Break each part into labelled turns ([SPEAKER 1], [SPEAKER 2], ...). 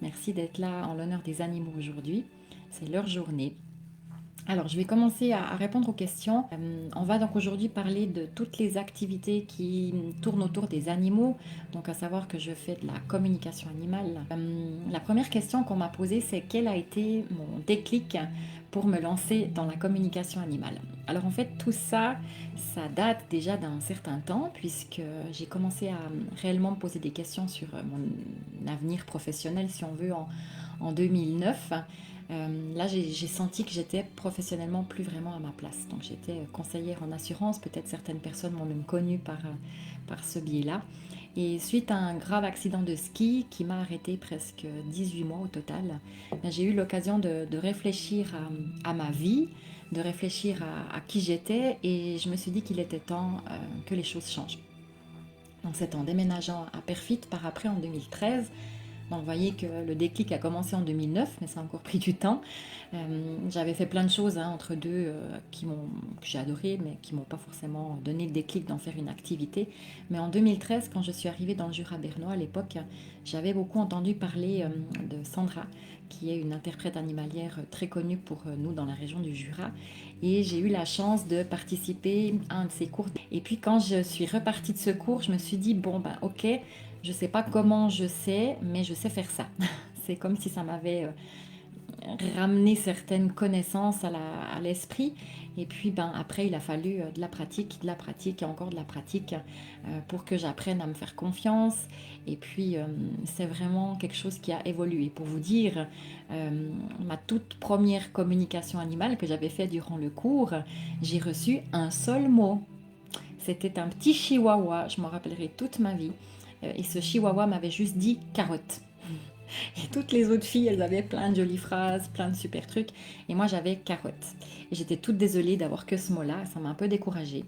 [SPEAKER 1] merci d'être là en l'honneur des animaux aujourd'hui. C'est leur journée. Alors, je vais commencer à répondre aux questions. On va donc aujourd'hui parler de toutes les activités qui tournent autour des animaux, donc à savoir que je fais de la communication animale. La première question qu'on m'a posée, c'est quel a été mon déclic pour me lancer dans la communication animale. Alors en fait, tout ça, ça date déjà d'un certain temps, puisque j'ai commencé à réellement me poser des questions sur mon avenir professionnel, si on veut, en 2009. Là, j'ai senti que j'étais professionnellement plus vraiment à ma place. Donc, j'étais conseillère en assurance. Peut-être certaines personnes m'ont même connue par ce biais-là. Et suite à un grave accident de ski qui m'a arrêté presque 18 mois au total, ben, j'ai eu l'occasion de réfléchir à ma vie, de réfléchir à qui j'étais. Et je me suis dit qu'il était temps que les choses changent. Donc, c'est en déménageant à Perfit par après en 2013. Donc, vous voyez que le déclic a commencé en 2009, mais ça a encore pris du temps. J'avais fait plein de choses entre deux que j'ai adoré, mais qui m'ont pas forcément donné le déclic d'en faire une activité. Mais en 2013, quand je suis arrivée dans le Jura bernois à l'époque, j'avais beaucoup entendu parler de Sandra, qui est une interprète animalière très connue pour nous dans la région du Jura. Et j'ai eu la chance de participer à un de ses cours. Et puis quand je suis repartie de ce cours, je me suis dit, bon ben ok, je sais pas comment je sais, mais je sais faire ça. C'est comme si ça m'avait ramené certaines connaissances à l'esprit. Et puis ben, après, il a fallu de la pratique et encore de la pratique pour que j'apprenne à me faire confiance. Et puis, c'est vraiment quelque chose qui a évolué. Pour vous dire, ma toute première communication animale que j'avais fait durant le cours, j'ai reçu un seul mot. C'était un petit chihuahua, je m'en rappellerai toute ma vie. Et ce chihuahua m'avait juste dit carotte. Et toutes les autres filles, elles avaient plein de jolies phrases, plein de super trucs. Et moi, j'avais carotte. Et j'étais toute désolée d'avoir que ce mot-là. Ça m'a un peu découragée.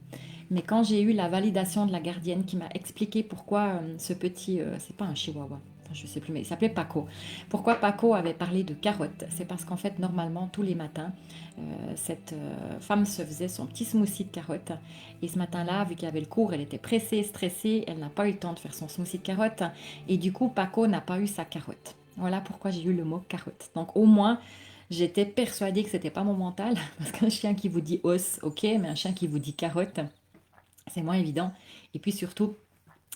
[SPEAKER 1] Mais quand j'ai eu la validation de la gardienne qui m'a expliqué pourquoi ce petit, c'est pas un chihuahua, enfin, je sais plus, mais il s'appelait Paco. Pourquoi Paco avait parlé de carotte? C'est parce qu'en fait, normalement, tous les matins, cette femme se faisait son petit smoothie de carotte. Et ce matin-là, vu qu'il y avait le cours, elle était pressée, stressée, elle n'a pas eu le temps de faire son smoothie de carotte. Et du coup, Paco n'a pas eu sa carotte. Voilà pourquoi j'ai eu le mot carotte. Donc au moins, j'étais persuadée que c'était pas mon mental, parce qu'un chien qui vous dit os, ok, mais un chien qui vous dit carotte, c'est moins évident. Et puis surtout,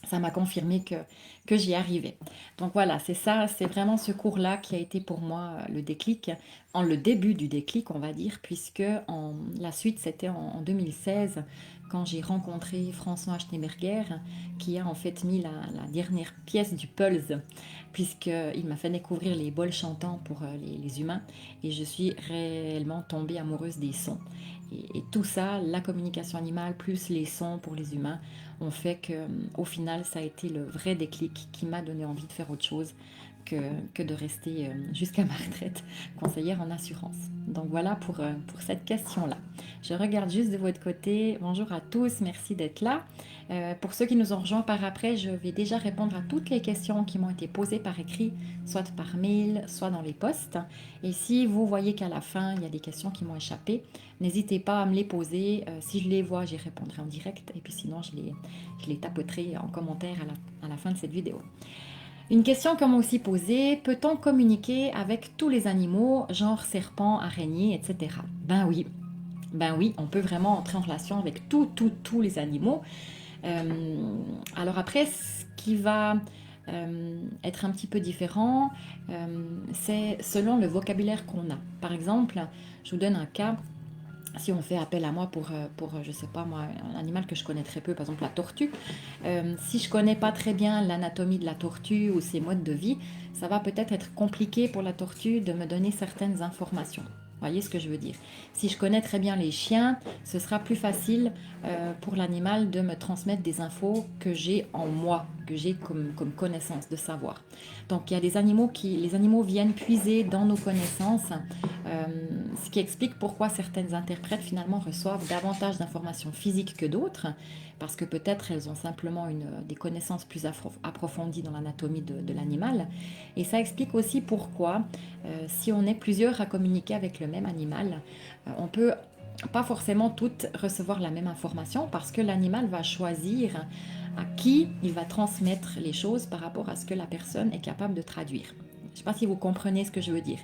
[SPEAKER 1] ça m'a confirmé que j'y arrivais. Donc voilà, c'est ça, c'est vraiment ce cours-là qui a été pour moi le déclic, en le début du déclic, on va dire, puisque la suite, c'était en 2016, quand j'ai rencontré François Schneeberger, qui a en fait mis la dernière pièce du puzzle, puisqu'il m'a fait découvrir les bols chantants pour les humains, et je suis réellement tombée amoureuse des sons. Et tout ça, la communication animale plus les sons pour les humains, ont fait que, au final, ça a été le vrai déclic qui m'a donné envie de faire autre chose que de rester jusqu'à ma retraite conseillère en assurance. Donc voilà pour cette question-là. Je regarde juste de votre côté. Bonjour à tous, merci d'être là. Pour ceux qui nous ont rejoints par après, je vais déjà répondre à toutes les questions qui m'ont été posées par écrit, soit par mail, soit dans les posts. Et si vous voyez qu'à la fin, il y a des questions qui m'ont échappé, n'hésitez pas à me les poser. Si je les vois, j'y répondrai en direct. Et puis sinon, je les tapoterai en commentaire à la fin de cette vidéo. Une question qu'on m'a aussi posée, peut-on communiquer avec tous les animaux, genre serpents, araignées, etc. Ben oui, on peut vraiment entrer en relation avec tous les animaux. Alors après, ce qui va être un petit peu différent, c'est selon le vocabulaire qu'on a. Par exemple, je vous donne un cas. Si on fait appel à moi pour je sais pas moi, un animal que je connais très peu, par exemple la tortue, si je connais pas très bien l'anatomie de la tortue ou ses modes de vie, ça va peut-être être compliqué pour la tortue de me donner certaines informations. Vous voyez ce que je veux dire? Si je connais très bien les chiens, ce sera plus facile pour l'animal de me transmettre des infos que j'ai en moi, que j'ai comme connaissance de savoir. Donc il y a les animaux viennent puiser dans nos connaissances, ce qui explique pourquoi certaines interprètes finalement reçoivent davantage d'informations physiques que d'autres, parce que peut-être elles ont simplement des connaissances plus approfondies dans l'anatomie de l'animal. Et ça explique aussi pourquoi, si on est plusieurs à communiquer avec le même animal, on peut pas forcément toutes recevoir la même information parce que l'animal va choisir à qui il va transmettre les choses par rapport à ce que la personne est capable de traduire. Je ne sais pas si vous comprenez ce que je veux dire.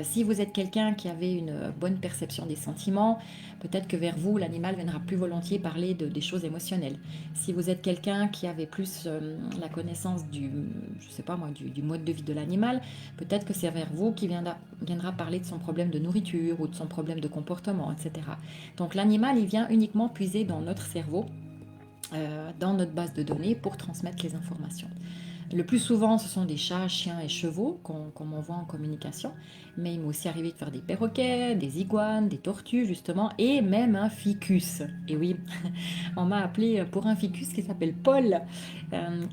[SPEAKER 1] Si vous êtes quelqu'un qui avait une bonne perception des sentiments, peut-être que vers vous, l'animal viendra plus volontiers parler des choses émotionnelles. Si vous êtes quelqu'un qui avait plus la connaissance je sais pas moi, du mode de vie de l'animal, peut-être que c'est vers vous qui viendra parler de son problème de nourriture ou de son problème de comportement, etc. Donc l'animal, il vient uniquement puiser dans notre cerveau, dans notre base de données pour transmettre les informations. Le plus souvent, ce sont des chats, chiens et chevaux qu'on m'envoie en communication, mais il m'est aussi arrivé de faire des perroquets, des iguanes, des tortues justement, et même un ficus. Et oui, on m'a appelé pour un ficus qui s'appelle Paul,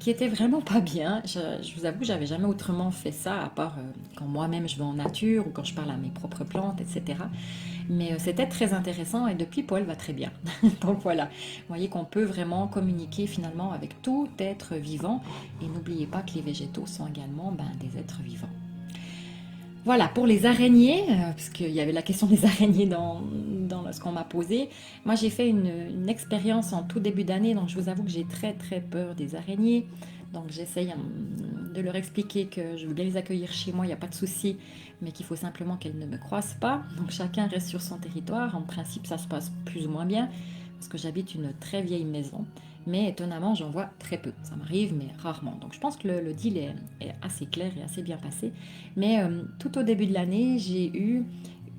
[SPEAKER 1] qui était vraiment pas bien. Je vous avoue, j'avais jamais autrement fait ça, à part quand moi-même je vais en nature ou quand je parle à mes propres plantes, etc. Mais c'était très intéressant et depuis, Paul va très bien. Donc voilà, vous voyez qu'on peut vraiment communiquer finalement avec tout être vivant. Et n'oubliez pas que les végétaux sont également des êtres vivants. Voilà, pour les araignées, parce qu'il y avait la question des araignées dans ce qu'on m'a posé. Moi, j'ai fait une expérience en tout début d'année, donc je vous avoue que j'ai très très peur des araignées. Donc j'essaye de leur expliquer que je veux bien les accueillir chez moi, il n'y a pas de souci, mais qu'il faut simplement qu'elles ne me croisent pas. Donc chacun reste sur son territoire. En principe, ça se passe plus ou moins bien, parce que j'habite une très vieille maison. Mais étonnamment, j'en vois très peu. Ça m'arrive, mais rarement. Donc je pense que le deal est assez clair et assez bien passé. Mais tout au début de l'année, j'ai eu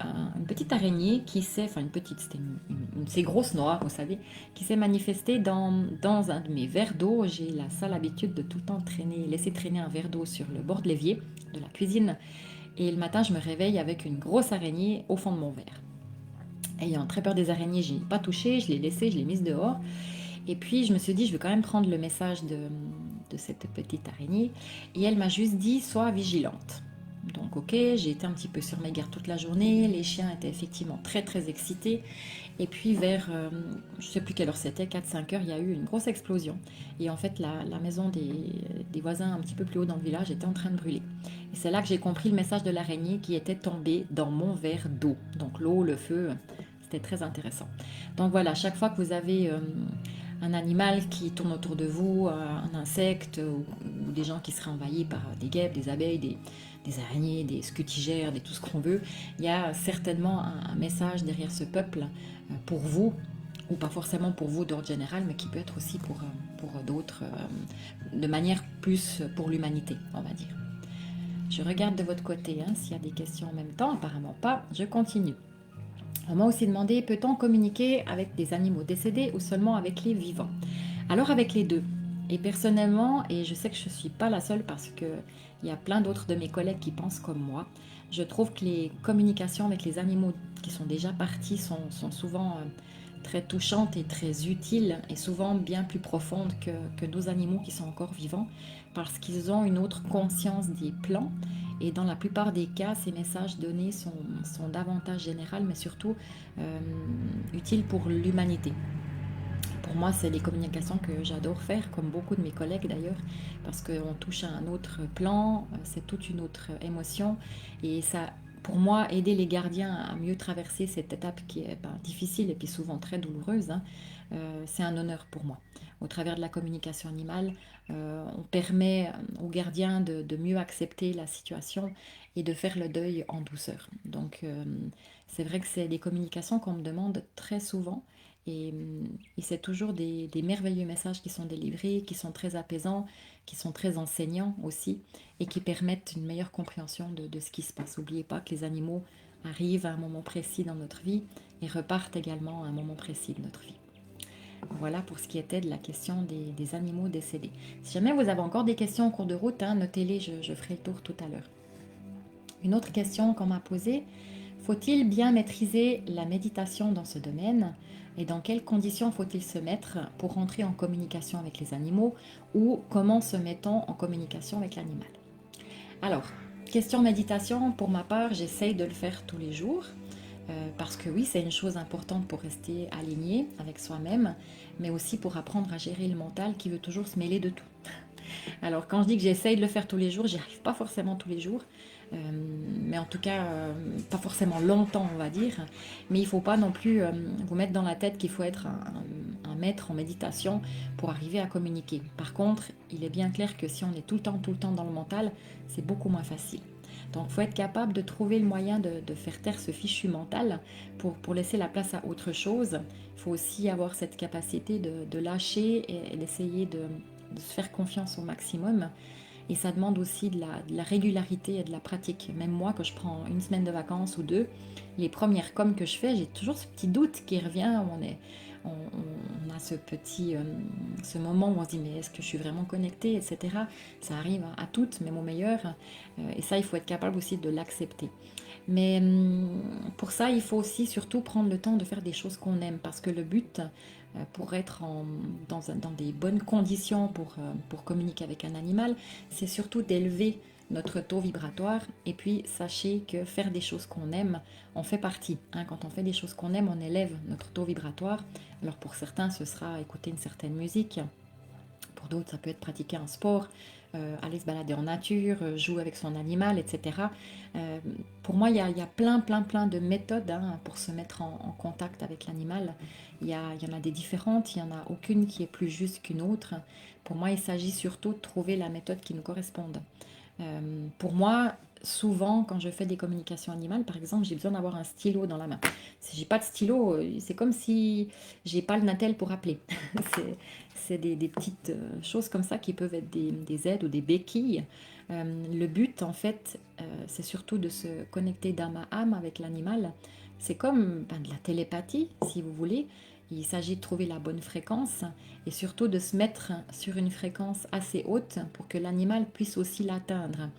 [SPEAKER 1] une petite araignée qui s'est, enfin une petite, c'était une de ces grosses noires, vous savez, qui s'est manifestée dans un de mes verres d'eau. J'ai la sale habitude de tout le temps laisser traîner un verre d'eau sur le bord de l'évier de la cuisine. Et le matin, je me réveille avec une grosse araignée au fond de mon verre. Ayant très peur des araignées, je n'y ai pas touché, je l'ai laissée, je l'ai mise dehors. Et puis, je me suis dit, je vais quand même prendre le message de cette petite araignée. Et elle m'a juste dit, sois vigilante. Donc, ok, j'ai été un petit peu sur mes gardes toute la journée. Les chiens étaient effectivement très, très excités. Et puis, vers, je ne sais plus quelle heure c'était, 4-5 heures, il y a eu une grosse explosion. Et en fait, la maison des voisins un petit peu plus haut dans le village était en train de brûler. Et c'est là que j'ai compris le message de l'araignée qui était tombée dans mon verre d'eau. Donc, l'eau, le feu, c'était très intéressant. Donc, voilà, chaque fois que vous avez un animal qui tourne autour de vous, un insecte ou des gens qui seraient envahis par des guêpes, des abeilles, des araignées, des scutigères, tout ce qu'on veut, il y a certainement un message derrière ce peuple pour vous, ou pas forcément pour vous d'ordre général, mais qui peut être aussi pour d'autres, de manière plus pour l'humanité, on va dire. Je regarde de votre côté s'il y a des questions en même temps, apparemment pas, je continue. On m'a aussi demandé, peut-on communiquer avec des animaux décédés ou seulement avec les vivants? Alors avec les deux. Et personnellement, et je sais que je ne suis pas la seule parce qu'il y a plein d'autres de mes collègues qui pensent comme moi, je trouve que les communications avec les animaux qui sont déjà partis sont souvent très touchantes et très utiles et souvent bien plus profondes que nos animaux qui sont encore vivants parce qu'ils ont une autre conscience des plans. Et dans la plupart des cas, ces messages donnés sont davantage généraux, mais surtout utiles pour l'humanité. Pour moi, c'est les communications que j'adore faire, comme beaucoup de mes collègues d'ailleurs, parce qu'on touche à un autre plan, c'est toute une autre émotion. Et ça, pour moi, aider les gardiens à mieux traverser cette étape qui est difficile et puis souvent très douloureuse, c'est un honneur pour moi. Au travers de la communication animale, on permet aux gardiens de mieux accepter la situation et de faire le deuil en douceur. Donc, c'est vrai que c'est des communications qu'on me demande très souvent. Et c'est toujours des merveilleux messages qui sont délivrés, qui sont très apaisants, qui sont très enseignants aussi, et qui permettent une meilleure compréhension de ce qui se passe. N'oubliez pas que les animaux arrivent à un moment précis dans notre vie et repartent également à un moment précis de notre vie. Voilà pour ce qui était de la question des animaux décédés. Si jamais vous avez encore des questions en cours de route, notez-les, je ferai le tour tout à l'heure. Une autre question qu'on m'a posée, faut-il bien maîtriser la méditation dans ce domaine? Et dans quelles conditions faut-il se mettre pour rentrer en communication avec les animaux? Ou comment se met-on en communication avec l'animal? Alors, question méditation, pour ma part, j'essaye de le faire tous les jours. Parce que oui, c'est une chose importante pour rester aligné avec soi-même, mais aussi pour apprendre à gérer le mental qui veut toujours se mêler de tout. Alors quand je dis que j'essaye de le faire tous les jours, j'y arrive pas forcément tous les jours, mais en tout cas pas forcément longtemps on va dire, mais il ne faut pas non plus vous mettre dans la tête qu'il faut être un maître en méditation pour arriver à communiquer. Par contre, il est bien clair que si on est tout le temps dans le mental, c'est beaucoup moins facile. Donc, il faut être capable de trouver le moyen de faire taire ce fichu mental pour laisser la place à autre chose. Il faut aussi avoir cette capacité de lâcher et d'essayer de se faire confiance au maximum. Et ça demande aussi de la régularité et de la pratique. Même moi, quand je prends une semaine de vacances ou deux, les premières coms que je fais, j'ai toujours ce petit doute qui revient. On a ce moment où on se dit mais est-ce que je suis vraiment connectée, etc. Ça arrive à toutes, même aux meilleurs. Et ça, il faut être capable aussi de l'accepter. Mais pour ça, il faut aussi surtout prendre le temps de faire des choses qu'on aime, parce que le but, pour être dans des bonnes conditions pour communiquer avec un animal, c'est surtout d'élever notre taux vibratoire. Et puis, sachez que faire des choses qu'on aime, on fait partie. Hein. Quand on fait des choses qu'on aime, on élève notre taux vibratoire. Alors pour certains, ce sera écouter une certaine musique. Pour d'autres, ça peut être pratiquer un sport, aller se balader en nature, jouer avec son animal, etc. Euh, pour moi, il y a plein de méthodes hein, pour se mettre en contact avec l'animal. Il y en a des différentes, il n'y en a aucune qui est plus juste qu'une autre. Pour moi, il s'agit surtout de trouver la méthode qui nous corresponde. Pour moi, souvent, quand je fais des communications animales, par exemple, j'ai besoin d'avoir un stylo dans la main. Si j'ai pas de stylo, c'est comme si j'ai pas le natel pour appeler. c'est des petites choses comme ça qui peuvent être des aides ou des béquilles. Le but, en fait, c'est surtout de se connecter d'âme à âme avec l'animal. C'est comme de la télépathie, si vous voulez. Il s'agit de trouver la bonne fréquence et surtout de se mettre sur une fréquence assez haute pour que l'animal puisse aussi l'atteindre.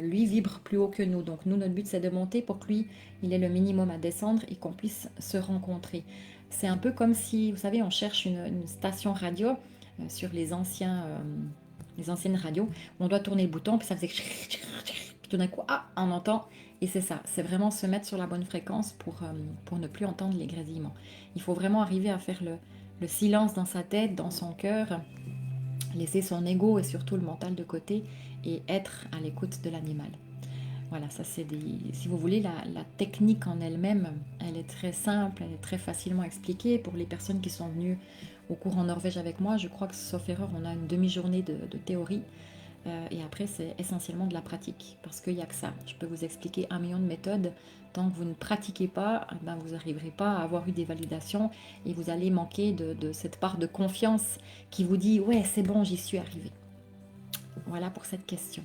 [SPEAKER 1] Lui vibre plus haut que nous, donc nous, notre but, c'est de monter pour que lui, il ait le minimum à descendre et qu'on puisse se rencontrer. C'est un peu comme si, vous savez, on cherche une station radio sur les anciennes radios. On doit tourner le bouton, puis ça faisait... Puis tout d'un coup, ah, on entend. Et c'est ça, c'est vraiment se mettre sur la bonne fréquence pour ne plus entendre les grésillements. Il faut vraiment arriver à faire le silence dans sa tête, dans son cœur, laisser son ego et surtout le mental de côté et être à l'écoute de l'animal. Voilà, ça c'est si vous voulez, la technique en elle-même, elle est très simple, elle est très facilement expliquée. Pour les personnes qui sont venues au cours en Norvège avec moi, je crois que sauf erreur, on a une demi-journée de théorie. Et après, c'est essentiellement de la pratique, parce qu'il n'y a que ça. Je peux vous expliquer un million de méthodes. Tant que vous ne pratiquez pas, ben vous n'arriverez pas à avoir eu des validations et vous allez manquer de cette part de confiance qui vous dit « Ouais, c'est bon, j'y suis arrivé ». Voilà pour cette question.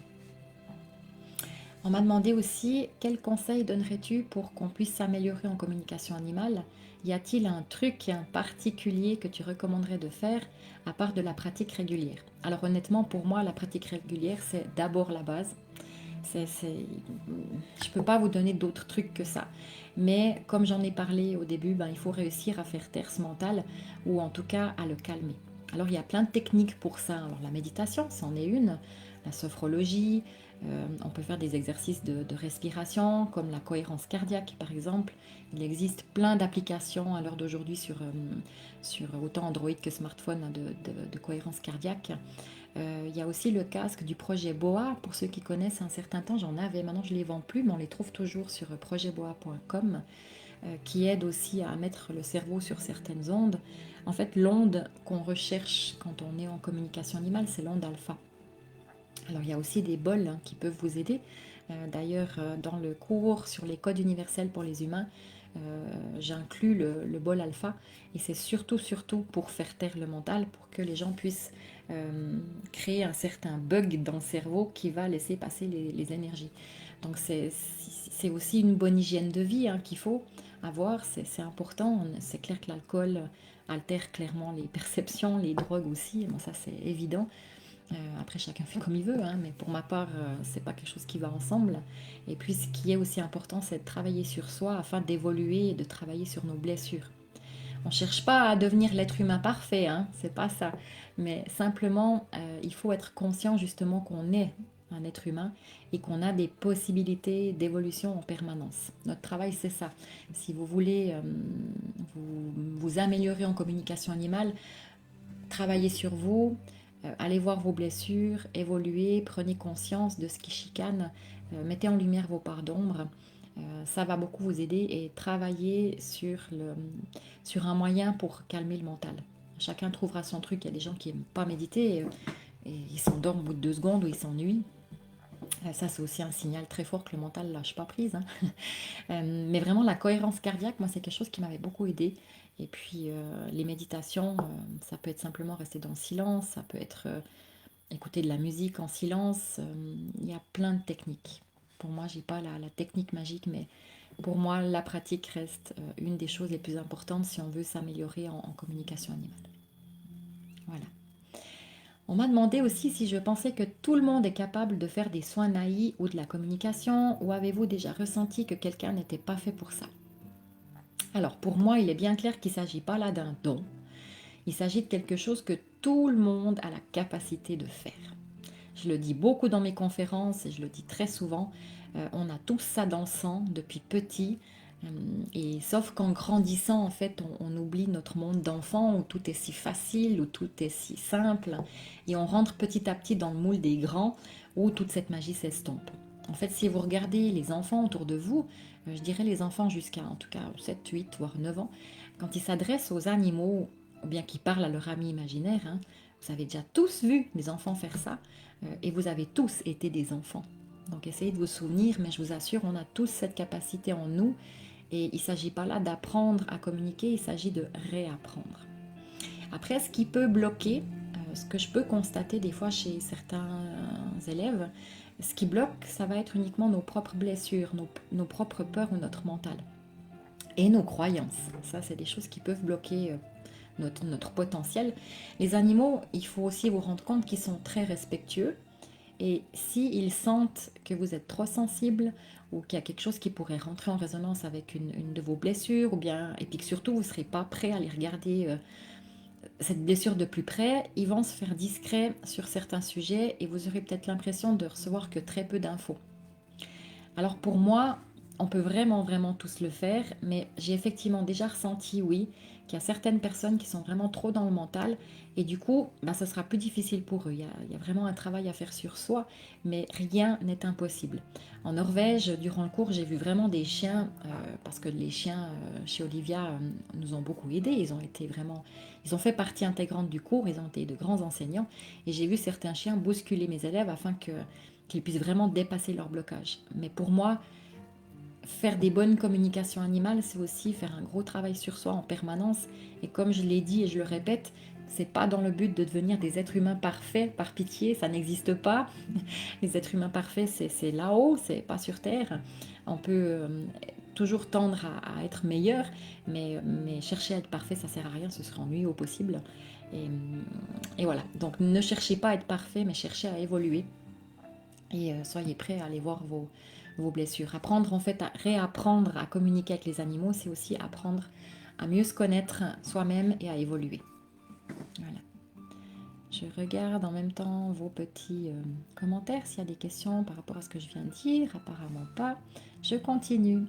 [SPEAKER 1] On m'a demandé aussi quel conseil donnerais-tu pour qu'on puisse s'améliorer en communication animale. Y a-t-il un truc particulier que tu recommanderais de faire à part de la pratique régulière? Alors honnêtement, pour moi, la pratique régulière, c'est d'abord la base. Je ne peux pas vous donner d'autres trucs que ça. Mais comme j'en ai parlé au début, ben, il faut réussir à faire taire ce mental ou en tout cas à le calmer. Alors il y a plein de techniques pour ça. Alors la méditation, c'en est une, la sophrologie, on peut faire des exercices de respiration comme la cohérence cardiaque par exemple. Il existe plein d'applications à l'heure d'aujourd'hui sur autant Android que smartphone hein, de cohérence cardiaque. Il y a aussi le casque du projet Boa. Pour ceux qui connaissent, un certain temps, j'en avais. Maintenant, je ne les vends plus, mais on les trouve toujours sur projetboa.com, qui aide aussi à mettre le cerveau sur certaines ondes. En fait, l'onde qu'on recherche quand on est en communication animale, c'est l'onde alpha. Alors, il y a aussi des bols hein, qui peuvent vous aider. D'ailleurs, dans le cours sur les codes universels pour les humains, j'inclus le bol alpha et c'est surtout pour faire taire le mental, pour que les gens puissent créer un certain bug dans le cerveau qui va laisser passer les énergies. Donc c'est aussi une bonne hygiène de vie hein, qu'il faut avoir, c'est important. C'est clair que l'alcool altère clairement les perceptions, les drogues aussi, bon, ça c'est évident. Après, chacun fait comme il veut, hein, mais pour ma part, c'est pas quelque chose qui va ensemble. Et puis, ce qui est aussi important, c'est de travailler sur soi afin d'évoluer et de travailler sur nos blessures. On cherche pas à devenir l'être humain parfait, hein, c'est pas ça. Mais simplement, il faut être conscient justement qu'on est un être humain et qu'on a des possibilités d'évolution en permanence. Notre travail, c'est ça. Si vous voulez vous améliorer en communication animale, travaillez sur vous, allez voir vos blessures, évoluez, prenez conscience de ce qui chicane, mettez en lumière vos parts d'ombre. Ça va beaucoup vous aider et travailler sur un moyen pour calmer le mental. Chacun trouvera son truc. Il y a des gens qui n'aiment pas méditer et ils s'endorment au bout de 2 secondes ou ils s'ennuient. Ça, c'est aussi un signal très fort que le mental ne lâche pas prise, hein. Mais vraiment, la cohérence cardiaque, moi, c'est quelque chose qui m'avait beaucoup aidé. Et puis, les méditations, ça peut être simplement rester dans le silence, ça peut être écouter de la musique en silence. Il y a plein de techniques. Pour moi, j'ai pas la technique magique, mais pour moi, la pratique reste une des choses les plus importantes si on veut s'améliorer en communication animale. Voilà. On m'a demandé aussi si je pensais que tout le monde est capable de faire des soins naïfs ou de la communication, ou avez-vous déjà ressenti que quelqu'un n'était pas fait pour ça? Alors pour moi, il est bien clair qu'il ne s'agit pas là d'un don, il s'agit de quelque chose que tout le monde a la capacité de faire. Je le dis beaucoup dans mes conférences et je le dis très souvent, on a tous ça dans le sang depuis petit. Et sauf qu'en grandissant, en fait, on oublie notre monde d'enfant où tout est si facile, où tout est si simple, et on rentre petit à petit dans le moule des grands où toute cette magie s'estompe. En fait, si vous regardez les enfants autour de vous, je dirais les enfants jusqu'à en tout cas 7, 8, voire 9 ans, quand ils s'adressent aux animaux, ou bien qu'ils parlent à leur ami imaginaire, hein, vous avez déjà tous vu des enfants faire ça, et vous avez tous été des enfants. Donc essayez de vous souvenir, mais je vous assure, on a tous cette capacité en nous, et il ne s'agit pas là d'apprendre à communiquer, il s'agit de réapprendre. Après, ce qui peut bloquer, ce que je peux constater des fois chez certains élèves, ce qui bloque, ça va être uniquement nos propres blessures, nos propres peurs ou notre mental. Et nos croyances. Ça, c'est des choses qui peuvent bloquer notre potentiel. Les animaux, il faut aussi vous rendre compte qu'ils sont très respectueux. Et s'ils sentent que vous êtes trop sensible ou qu'il y a quelque chose qui pourrait rentrer en résonance avec une de vos blessures, ou bien, et puis que surtout vous ne serez pas prêt à aller regarder cette blessure de plus près, ils vont se faire discrets sur certains sujets et vous aurez peut-être l'impression de recevoir que très peu d'infos. Alors pour moi, on peut vraiment tous le faire, mais j'ai effectivement déjà ressenti, oui, qu'il y a certaines personnes qui sont vraiment trop dans le mental et du coup, bah, ça sera plus difficile pour eux. Il y a vraiment un travail à faire sur soi, mais rien n'est impossible. En Norvège, durant le cours, j'ai vu vraiment des chiens, parce que les chiens chez Olivia nous ont beaucoup aidés, ils ont fait partie intégrante du cours, ils ont été de grands enseignants et j'ai vu certains chiens bousculer mes élèves afin qu'ils puissent vraiment dépasser leur blocage. Mais pour moi, faire des bonnes communications animales, c'est aussi faire un gros travail sur soi en permanence. Et comme je l'ai dit et je le répète, c'est pas dans le but de devenir des êtres humains parfaits, par pitié, ça n'existe pas. Les êtres humains parfaits, c'est là-haut, c'est pas sur Terre. On peut toujours tendre à être meilleur, mais chercher à être parfait, ça sert à rien, ce serait ennuyeux au possible. Et voilà, donc ne cherchez pas à être parfait, mais cherchez à évoluer. Et soyez prêts à aller voir vos blessures. Apprendre en fait à réapprendre à communiquer avec les animaux, c'est aussi apprendre à mieux se connaître soi-même et à évoluer. Voilà. Je regarde en même temps vos petits commentaires s'il y a des questions par rapport à ce que je viens de dire. Apparemment pas. Je continue.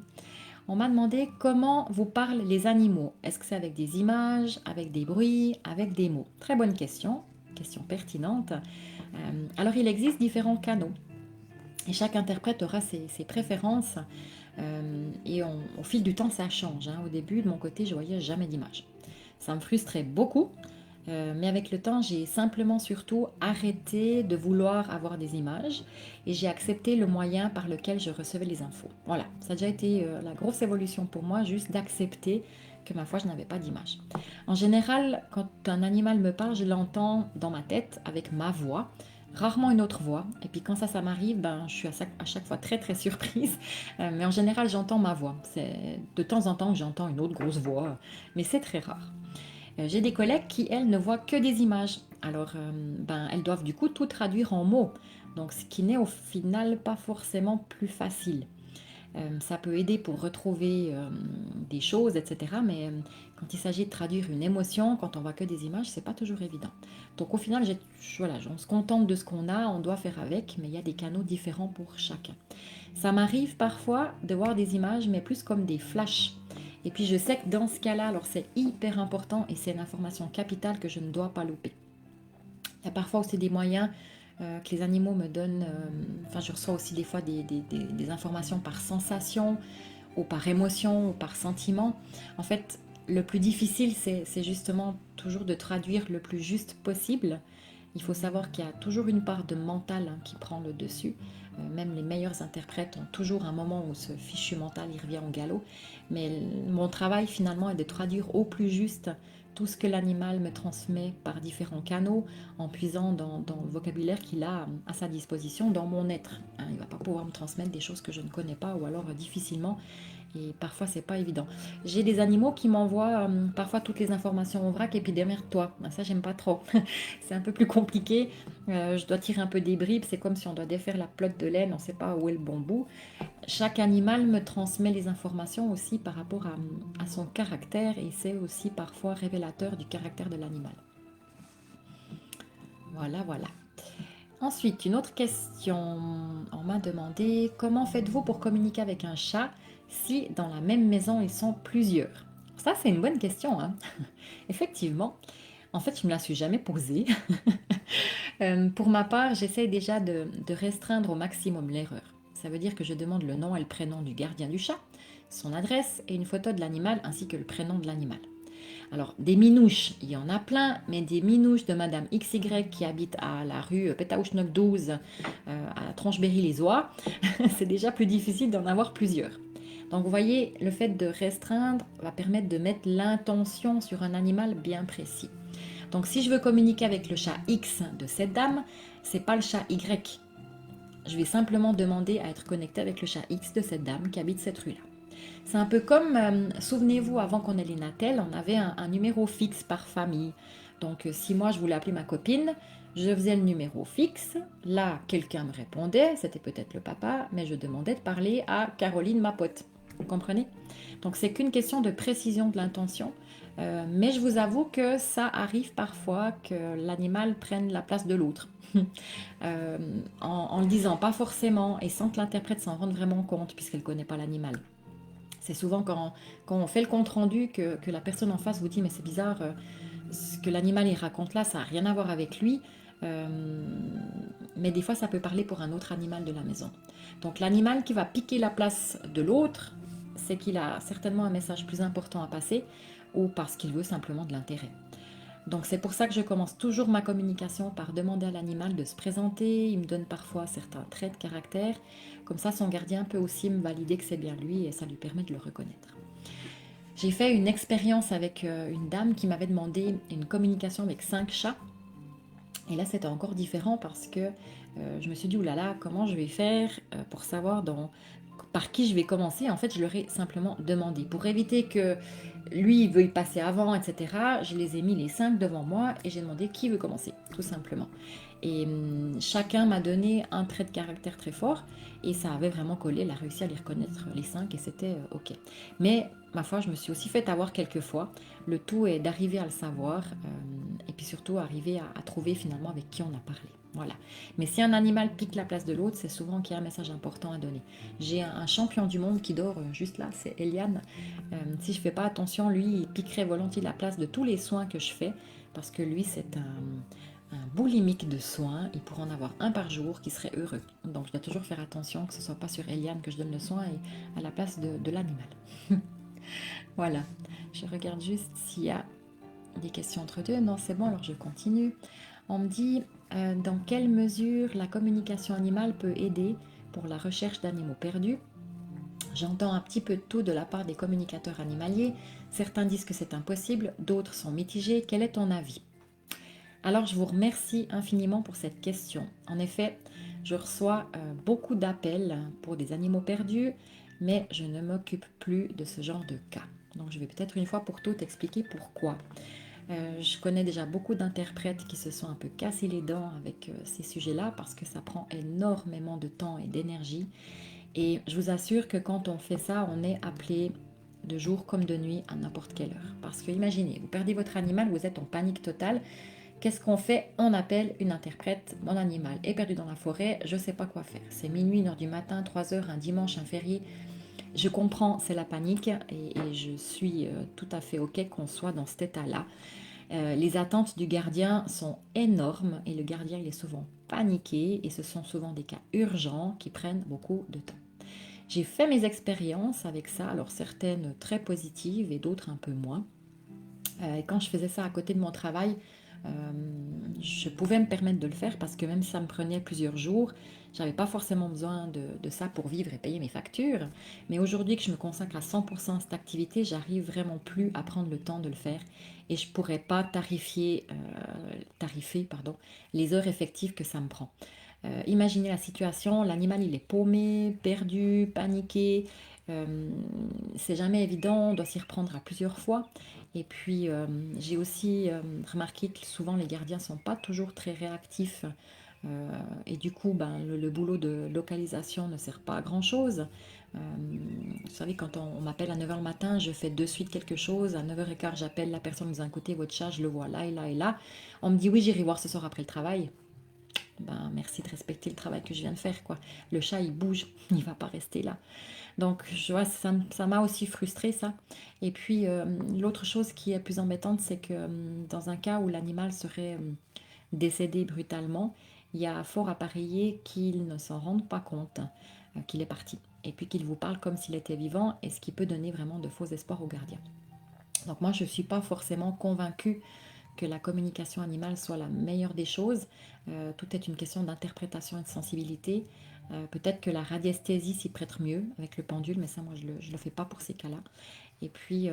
[SPEAKER 1] On m'a demandé comment vous parlent les animaux. Est-ce que c'est avec des images, avec des bruits, avec des mots? Très bonne question pertinente. Alors il existe différents canaux. Et chaque interprète aura ses préférences. Et au fil du temps, ça change, hein. Au début, de mon côté, je voyais jamais d'image. Ça me frustrait beaucoup. Mais avec le temps, j'ai simplement surtout arrêté de vouloir avoir des images et j'ai accepté le moyen par lequel je recevais les infos. Voilà, ça a déjà été la grosse évolution pour moi, juste d'accepter que ma foi, je n'avais pas d'image. En général, quand un animal me parle, je l'entends dans ma tête avec ma voix, rarement une autre voix. Et puis quand ça m'arrive, ben, je suis à chaque fois très surprise. Mais en général, j'entends ma voix. C'est de temps en temps que j'entends une autre grosse voix, mais c'est très rare. J'ai des collègues qui, elles, ne voient que des images. Alors, ben, elles doivent du coup tout traduire en mots. Donc, ce qui n'est au final pas forcément plus facile. Ça peut aider pour retrouver des choses, etc. Mais quand il s'agit de traduire une émotion, quand on voit que des images, c'est pas toujours évident. Donc au final, voilà, on se contente de ce qu'on a, on doit faire avec, mais il y a des canaux différents pour chacun. Ça m'arrive parfois de voir des images, mais plus comme des flashs. Et puis je sais que dans ce cas-là, alors c'est hyper important et c'est une information capitale que je ne dois pas louper. Il y a parfois aussi des moyens que les animaux me donnent. Enfin, je reçois aussi des fois des informations par sensation, ou par émotion, ou par sentiment. En fait, le plus difficile, c'est justement toujours de traduire le plus juste possible. Il faut savoir qu'il y a toujours une part de mental qui prend le dessus. Même les meilleurs interprètes ont toujours un moment où ce fichu mental il revient au galop. Mais mon travail finalement est de traduire au plus juste tout ce que l'animal me transmet par différents canaux, en puisant dans le vocabulaire qu'il a à sa disposition, dans mon être. Hein, il ne va pas pouvoir me transmettre des choses que je ne connais pas ou alors difficilement. Et parfois, c'est pas évident. J'ai des animaux qui m'envoient parfois toutes les informations au vrac et puis démerde-toi. Ça, j'aime pas trop. C'est un peu plus compliqué. Je dois tirer un peu des bribes. C'est comme si on doit défaire la pelote de laine. On ne sait pas où est le bon bout. Chaque animal me transmet les informations aussi par rapport à son caractère et c'est aussi parfois révélateur du caractère de l'animal. Voilà, voilà. Ensuite, une autre question. On m'a demandé comment faites-vous pour communiquer avec un chat si dans la même maison ils sont plusieurs? Ça, c'est une bonne question, hein. Effectivement. En fait, je ne me la suis jamais posée. Pour ma part, j'essaie déjà de restreindre au maximum l'erreur. Ça veut dire que je demande le nom et le prénom du gardien du chat, son adresse et une photo de l'animal ainsi que le prénom de l'animal. Alors, des minouches, il y en a plein, mais des minouches de Madame XY qui habite à la rue Pétaouchnok 12, à Trancheberry-les-Oies, c'est déjà plus difficile d'en avoir plusieurs. Donc, vous voyez, le fait de restreindre va permettre de mettre l'intention sur un animal bien précis. Donc, si je veux communiquer avec le chat X de cette dame, c'est pas le chat Y. Je vais simplement demander à être connecté avec le chat X de cette dame qui habite cette rue-là. C'est un peu comme, souvenez-vous, avant qu'on ait les Natel, on avait un numéro fixe par famille. Donc, si moi je voulais appeler ma copine, je faisais le numéro fixe. Là, quelqu'un me répondait, c'était peut-être le papa, mais je demandais de parler à Caroline, ma pote. Vous comprenez? Donc, c'est qu'une question de précision de l'intention. Mais je vous avoue que ça arrive parfois que l'animal prenne la place de l'autre. En le disant pas forcément et sans que l'interprète s'en rende vraiment compte puisqu'elle ne connaît pas l'animal. C'est souvent quand on fait le compte rendu que la personne en face vous dit mais c'est bizarre, ce que l'animal il raconte là ça n'a rien à voir avec lui. Euh, mais des fois ça peut parler pour un autre animal de la maison. Donc l'animal qui va piquer la place de l'autre, c'est qu'il a certainement un message plus important à passer ou parce qu'il veut simplement de l'intérêt. Donc c'est pour ça que je commence toujours ma communication par demander à l'animal de se présenter. Il me donne parfois certains traits de caractère. Comme ça, son gardien peut aussi me valider que c'est bien lui et ça lui permet de le reconnaître. J'ai fait une expérience avec une dame qui m'avait demandé une communication avec 5 chats. Et là, c'était encore différent parce que je me suis dit, oulala, comment je vais faire pour savoir par qui je vais commencer. En fait, je leur ai simplement demandé. Pour éviter que lui veuille passer avant, etc., je les ai mis les 5 devant moi et j'ai demandé qui veut commencer, tout simplement. Et chacun m'a donné un trait de caractère très fort et ça avait vraiment collé, elle a réussi à les reconnaître les 5 et c'était ok. Mais ma foi, je me suis aussi fait avoir quelques fois. Le tout est d'arriver à le savoir et puis surtout arriver à trouver finalement avec qui on a parlé. Voilà. Mais si un animal pique la place de l'autre, c'est souvent qu'il y a un message important à donner. J'ai un champion du monde qui dort juste là, c'est Eliane. Si je ne fais pas attention, lui, il piquerait volontiers la place de tous les soins que je fais parce que lui, c'est un boulimique de soins. Il pourrait en avoir un par jour qui serait heureux. Donc je dois toujours faire attention que ce ne soit pas sur Eliane que je donne le soin et à la place de l'animal. Voilà. Je regarde juste s'il y a des questions entre deux. Non, c'est bon, alors je continue. On me dit dans quelle mesure la communication animale peut aider pour la recherche d'animaux perdus. J'entends un petit peu de tout de la part des communicateurs animaliers. Certains disent que c'est impossible, d'autres sont mitigés. Quel est ton avis? Alors je vous remercie infiniment pour cette question. En effet, je reçois beaucoup d'appels pour des animaux perdus, mais je ne m'occupe plus de ce genre de cas. Donc je vais peut-être une fois pour toutes expliquer pourquoi. Je connais déjà beaucoup d'interprètes qui se sont un peu cassés les dents avec ces sujets-là parce que ça prend énormément de temps et d'énergie. Et je vous assure que quand on fait ça, on est appelé de jour comme de nuit à n'importe quelle heure. Parce que imaginez, vous perdez votre animal, vous êtes en panique totale. Qu'est-ce qu'on fait? On appelle une interprète. Mon animal est perdu dans la forêt, je ne sais pas quoi faire. C'est minuit, 1h du matin, 3h, un dimanche, un férié. Je comprends, c'est la panique et je suis tout à fait OK qu'on soit dans cet état-là. Les attentes du gardien sont énormes et le gardien il est souvent paniqué et ce sont souvent des cas urgents qui prennent beaucoup de temps. J'ai fait mes expériences avec ça, alors certaines très positives et d'autres un peu moins. Et quand je faisais ça à côté de mon travail, Je pouvais me permettre de le faire parce que même si ça me prenait plusieurs jours, j'avais pas forcément besoin de ça pour vivre et payer mes factures. Mais aujourd'hui que je me consacre à 100% à cette activité, j'arrive vraiment plus à prendre le temps de le faire et je pourrais pas tarifer pardon, les heures effectives que ça me prend. Imaginez la situation, l'animal il est paumé, perdu, paniqué, c'est jamais évident, on doit s'y reprendre à plusieurs fois. Et puis j'ai aussi remarqué que souvent les gardiens sont pas toujours très réactifs et du coup ben, le boulot de localisation ne sert pas à grand chose. Vous savez, quand on m'appelle à 9h le matin, je fais de suite quelque chose. À 9h15, j'appelle la personne de un côté, votre chat, je le vois là et là et là. On me dit oui, j'irai voir ce soir après le travail. Ben, merci de respecter le travail que je viens de faire, quoi. Le chat, il bouge, il ne va pas rester là. Donc, je vois, ça m'a aussi frustrée, ça. Et puis, l'autre chose qui est plus embêtante, c'est que dans un cas où l'animal serait décédé brutalement, il y a fort à parier qu'il ne s'en rende pas compte qu'il est parti. Et puis qu'il vous parle comme s'il était vivant, et ce qui peut donner vraiment de faux espoirs aux gardiens. Donc moi, je ne suis pas forcément convaincue que la communication animale soit la meilleure des choses. Tout est une question d'interprétation et de sensibilité. Peut-être que la radiesthésie s'y prête mieux avec le pendule, mais ça, moi, je ne le fais pas pour ces cas-là. Et puis,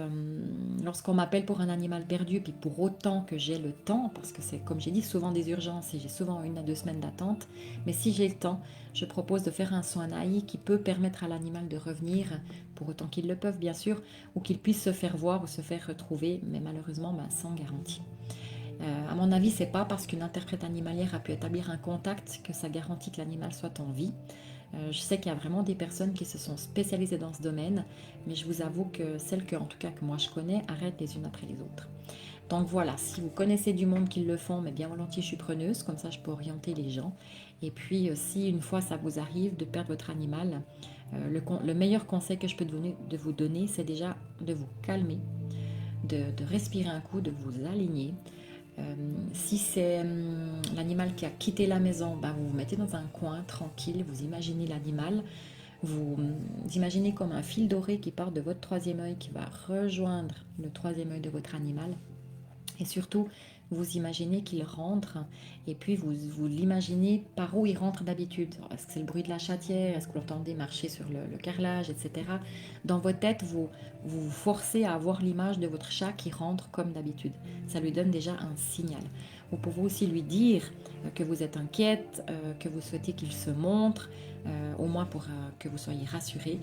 [SPEAKER 1] lorsqu'on m'appelle pour un animal perdu, puis pour autant que j'ai le temps, parce que c'est, comme j'ai dit, souvent des urgences et j'ai souvent 1 à 2 semaines d'attente, mais si j'ai le temps, je propose de faire un soin AI qui peut permettre à l'animal de revenir, pour autant qu'ils le peuvent bien sûr, ou qu'il puisse se faire voir ou se faire retrouver, mais malheureusement ben, sans garantie. À mon avis, c'est pas parce qu'une interprète animalière a pu établir un contact que ça garantit que l'animal soit en vie. Je sais qu'il y a vraiment des personnes qui se sont spécialisées dans ce domaine, mais je vous avoue que celles que, en tout cas, que moi je connais, arrêtent les unes après les autres. Donc voilà, si vous connaissez du monde qui le font, mais bien volontiers je suis preneuse, comme ça je peux orienter les gens. Et puis si une fois ça vous arrive de perdre votre animal, le meilleur conseil que je peux vous donner, c'est déjà de vous calmer, de respirer un coup, de vous aligner. Si c'est l'animal qui a quitté la maison, ben vous vous mettez dans un coin tranquille, vous imaginez l'animal, vous imaginez comme un fil doré qui part de votre troisième œil, qui va rejoindre le troisième œil de votre animal. Et surtout, vous imaginez qu'il rentre et puis vous l'imaginez par où il rentre d'habitude. Est-ce que c'est le bruit de la chatière? Est-ce que vous l'entendez marcher sur le carrelage, etc. Dans votre tête, vous forcez à avoir l'image de votre chat qui rentre comme d'habitude. Ça lui donne déjà un signal. Vous pouvez aussi lui dire que vous êtes inquiète, que vous souhaitez qu'il se montre, au moins pour que vous soyez rassuré.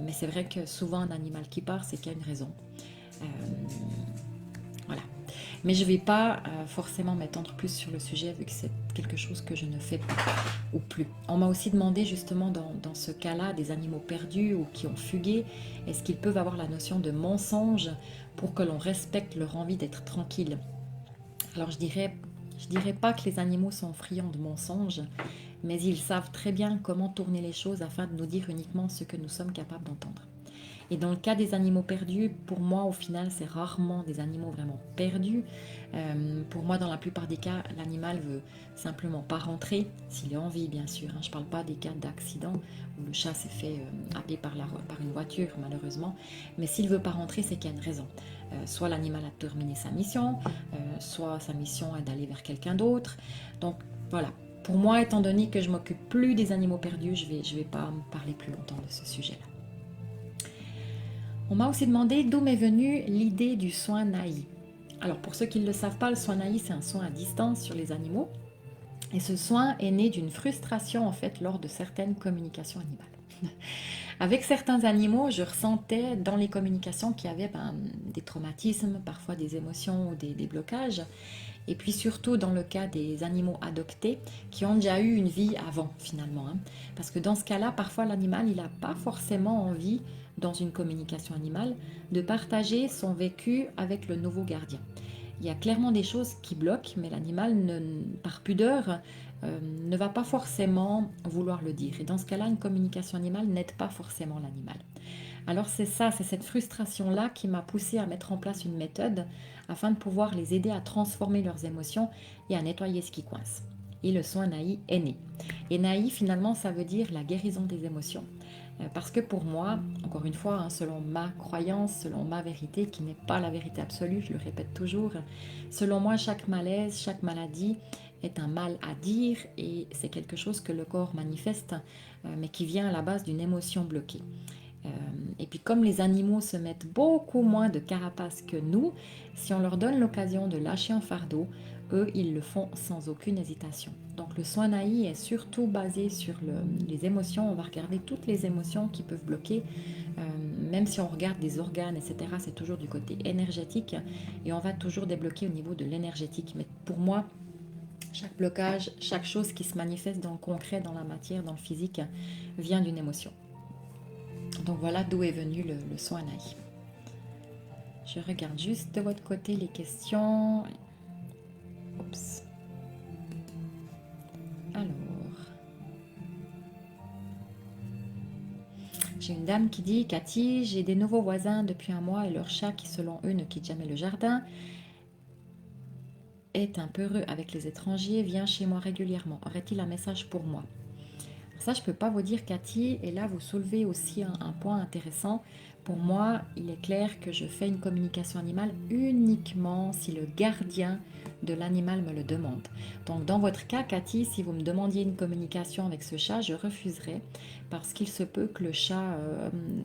[SPEAKER 1] Mais c'est vrai que souvent un animal qui part, c'est qu'il y a une raison. Euh, voilà. Mais je ne vais pas forcément m'étendre plus sur le sujet vu que c'est quelque chose que je ne fais pas ou plus. On m'a aussi demandé justement dans ce cas-là des animaux perdus ou qui ont fugué, est-ce qu'ils peuvent avoir la notion de mensonge pour que l'on respecte leur envie d'être tranquille? Alors je dirais pas que les animaux sont friands de mensonges, mais ils savent très bien comment tourner les choses afin de nous dire uniquement ce que nous sommes capables d'entendre. Et dans le cas des animaux perdus, pour moi, au final, c'est rarement des animaux vraiment perdus. Pour moi, dans la plupart des cas, l'animal veut simplement pas rentrer, s'il est en vie, bien sûr. Je ne parle pas des cas d'accident où le chat s'est fait happer par une voiture, malheureusement. Mais s'il veut pas rentrer, c'est qu'il y a une raison. Soit l'animal a terminé sa mission, soit sa mission est d'aller vers quelqu'un d'autre. Donc voilà. Pour moi, étant donné que je m'occupe plus des animaux perdus, je vais pas parler plus longtemps de ce sujet-là. On m'a aussi demandé d'où m'est venue l'idée du soin naï. Alors pour ceux qui ne le savent pas, le soin naï c'est un soin à distance sur les animaux. Et ce soin est né d'une frustration en fait lors de certaines communications animales. Avec certains animaux, je ressentais dans les communications qu'il y avait des traumatismes, parfois des émotions ou des blocages. Et puis surtout dans le cas des animaux adoptés qui ont déjà eu une vie avant finalement. Parce que dans ce cas-là, parfois l'animal, il n'a pas forcément envie, dans une communication animale, de partager son vécu avec le nouveau gardien. Il y a clairement des choses qui bloquent, mais l'animal, par pudeur, ne va pas forcément vouloir le dire. Et dans ce cas-là, une communication animale n'aide pas forcément l'animal. Alors c'est cette frustration-là qui m'a poussée à mettre en place une méthode afin de pouvoir les aider à transformer leurs émotions et à nettoyer ce qui coince. Et le soin naï est né. Et naï, finalement, ça veut dire la guérison des émotions. Parce que pour moi, encore une fois, hein, selon ma croyance, selon ma vérité, qui n'est pas la vérité absolue, je le répète toujours, selon moi, chaque malaise, chaque maladie est un mal à dire et c'est quelque chose que le corps manifeste, mais qui vient à la base d'une émotion bloquée. Euh, et puis comme les animaux se mettent beaucoup moins de carapace que nous, si on leur donne l'occasion de lâcher un fardeau, eux, ils le font sans aucune hésitation. Donc le soin naï est surtout basé sur les émotions. On va regarder toutes les émotions qui peuvent bloquer. Euh, Même si on regarde des organes, etc., c'est toujours du côté énergétique. Et on va toujours débloquer au niveau de l'énergétique. Mais pour moi, chaque blocage, chaque chose qui se manifeste dans le concret, dans la matière, dans le physique, vient d'une émotion. Donc voilà d'où est venu le soin naïf. Je regarde juste de votre côté les questions. Oups. Alors, j'ai une dame qui dit: Cathy, j'ai des nouveaux voisins depuis un mois et leur chat, qui selon eux ne quitte jamais le jardin, est un peu heureux avec les étrangers, vient chez moi régulièrement. Aurait-il un message pour moi? Ça, je ne peux pas vous dire, Cathy. Et là, vous soulevez aussi un point intéressant. Pour moi, il est clair que je fais une communication animale uniquement si le gardien de l'animal me le demande. Donc, dans votre cas, Cathy, si vous me demandiez une communication avec ce chat, je refuserais parce qu'il se peut que le chat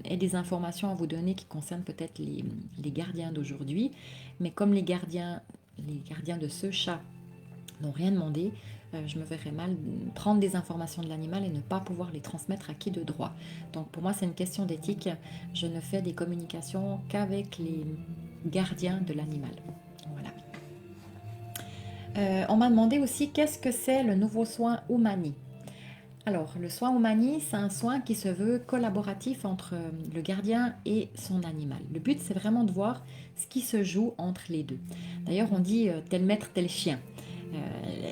[SPEAKER 1] ait des informations à vous donner qui concernent peut-être les gardiens d'aujourd'hui. Mais comme les gardiens de ce chat n'ont rien demandé, je me verrais mal prendre des informations de l'animal et ne pas pouvoir les transmettre à qui de droit. Donc pour moi, c'est une question d'éthique. Je ne fais des communications qu'avec les gardiens de l'animal. Voilà. On m'a demandé aussi qu'est-ce que c'est le nouveau soin Umani. Alors, le soin Umani, c'est un soin qui se veut collaboratif entre le gardien et son animal. Le but, c'est vraiment de voir ce qui se joue entre les deux. D'ailleurs, on dit tel maître, tel chien.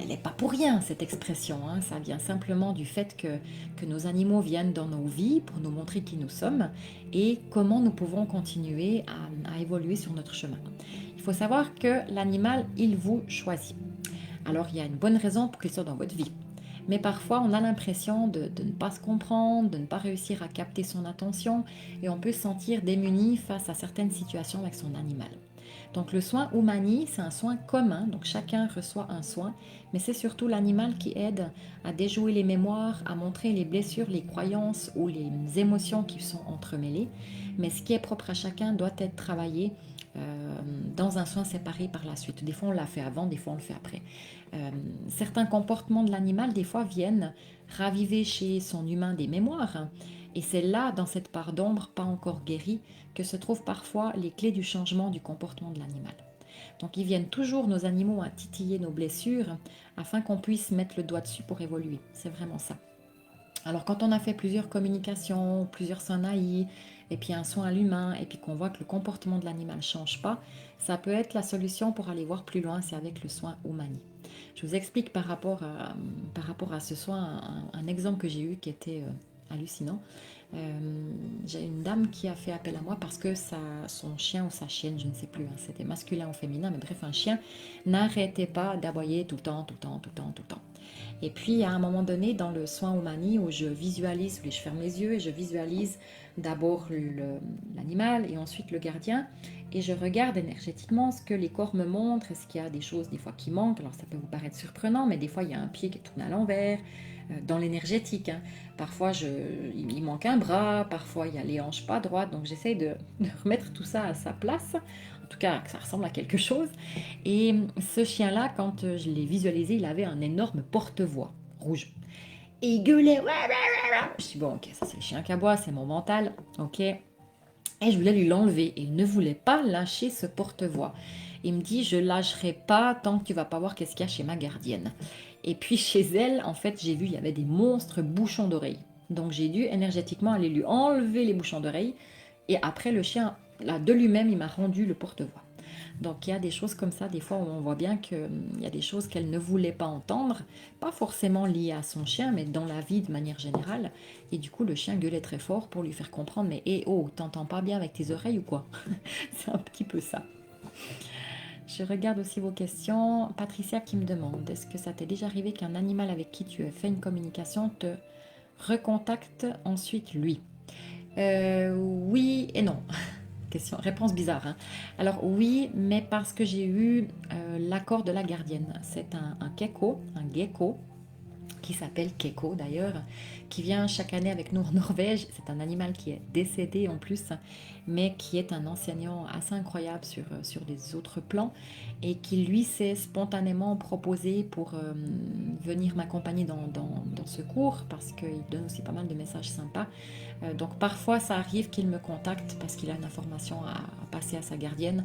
[SPEAKER 1] Elle n'est pas pour rien, cette expression, hein. Ça vient simplement du fait que nos animaux viennent dans nos vies pour nous montrer qui nous sommes et comment nous pouvons continuer à évoluer sur notre chemin. Il faut savoir que l'animal, il vous choisit. Alors, il y a une bonne raison pour qu'il soit dans votre vie. Mais parfois, on a l'impression de ne pas se comprendre, de ne pas réussir à capter son attention et on peut se sentir démuni face à certaines situations avec son animal. Donc le soin Umani, c'est un soin commun, donc chacun reçoit un soin, mais c'est surtout l'animal qui aide à déjouer les mémoires, à montrer les blessures, les croyances ou les émotions qui sont entremêlées. Mais ce qui est propre à chacun doit être travaillé dans un soin séparé par la suite. Des fois on l'a fait avant, des fois on le fait après. Certains comportements de l'animal, des fois, viennent raviver chez son humain des mémoires. Et c'est là, dans cette part d'ombre pas encore guérie, que se trouvent parfois les clés du changement du comportement de l'animal. Donc ils viennent toujours, nos animaux, à titiller nos blessures afin qu'on puisse mettre le doigt dessus pour évoluer. C'est vraiment ça. Alors quand on a fait plusieurs communications, plusieurs soins naïfs, et puis un soin à l'humain, et puis qu'on voit que le comportement de l'animal ne change pas, ça peut être la solution pour aller voir plus loin, c'est avec le soin Umani. Je vous explique par rapport à ce soin un exemple que j'ai eu qui était hallucinant. J'ai une dame qui a fait appel à moi parce que son chien ou sa chienne, je ne sais plus, hein, c'était masculin ou féminin, mais bref, un chien n'arrêtait pas d'aboyer tout le temps, tout le temps, tout le temps, tout le temps. Et puis à un moment donné, dans le soin Umani, où je visualise, où je ferme les yeux et je visualise d'abord l'animal et ensuite le gardien, et je regarde énergétiquement ce que les corps me montrent. Est-ce qu'il y a des choses des fois qui manquent? Alors ça peut vous paraître surprenant, mais des fois il y a un pied qui tourne à l'envers, dans l'énergétique, hein. Parfois il manque un bras, parfois il y a les hanches pas droites, donc j'essaye de remettre tout ça à sa place, en tout cas que ça ressemble à quelque chose. Et ce chien-là, quand je l'ai visualisé, il avait un énorme porte-voix rouge. Et il gueulait. Je dis bon, ok, ça c'est le chien qui aboie, c'est mon mental, ok. Et je voulais lui l'enlever. Et il ne voulait pas lâcher ce porte-voix. Il me dit, je lâcherai pas tant que tu vas pas voir qu'est-ce qu'il y a chez ma gardienne. Et puis chez elle, en fait, j'ai vu, il y avait des monstres bouchons d'oreilles. Donc j'ai dû énergétiquement aller lui enlever les bouchons d'oreilles. Et après, le chien, là, de lui-même, il m'a rendu le porte-voix. Donc il y a des choses comme ça, des fois où on voit bien qu'il y a des choses qu'elle ne voulait pas entendre, pas forcément liées à son chien, mais dans la vie de manière générale. Et du coup, le chien gueulait très fort pour lui faire comprendre, mais hé, oh, t'entends pas bien avec tes oreilles ou quoi? C'est un petit peu ça. Je regarde aussi vos questions. Patricia qui me demande, est-ce que ça t'est déjà arrivé qu'un animal avec qui tu as fait une communication te recontacte ensuite lui? Oui et non. Réponse bizarre, hein. Alors oui, mais parce que j'ai eu l'accord de la gardienne. C'est un gecko, qui s'appelle Keiko d'ailleurs, qui vient chaque année avec nous en Norvège. C'est un animal qui est décédé en plus, mais qui est un enseignant assez incroyable sur des autres plans et qui lui s'est spontanément proposé pour venir m'accompagner dans ce cours parce qu'il donne aussi pas mal de messages sympas. Donc parfois ça arrive qu'il me contacte parce qu'il a une information à passer à sa gardienne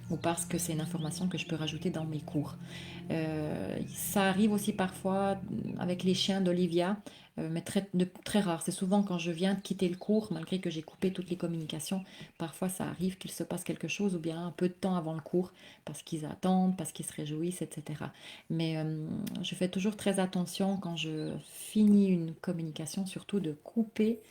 [SPEAKER 1] ou parce que c'est une information que je peux rajouter dans mes cours. Ça arrive aussi parfois avec les chiens d'Olivia, mais très rare. C'est souvent quand je viens de quitter le cours, malgré que j'ai coupé toutes les communications. Parfois, ça arrive qu'il se passe quelque chose, ou bien un peu de temps avant le cours, parce qu'ils attendent, parce qu'ils se réjouissent, etc. Mais je fais toujours très attention quand je finis une communication, surtout de couper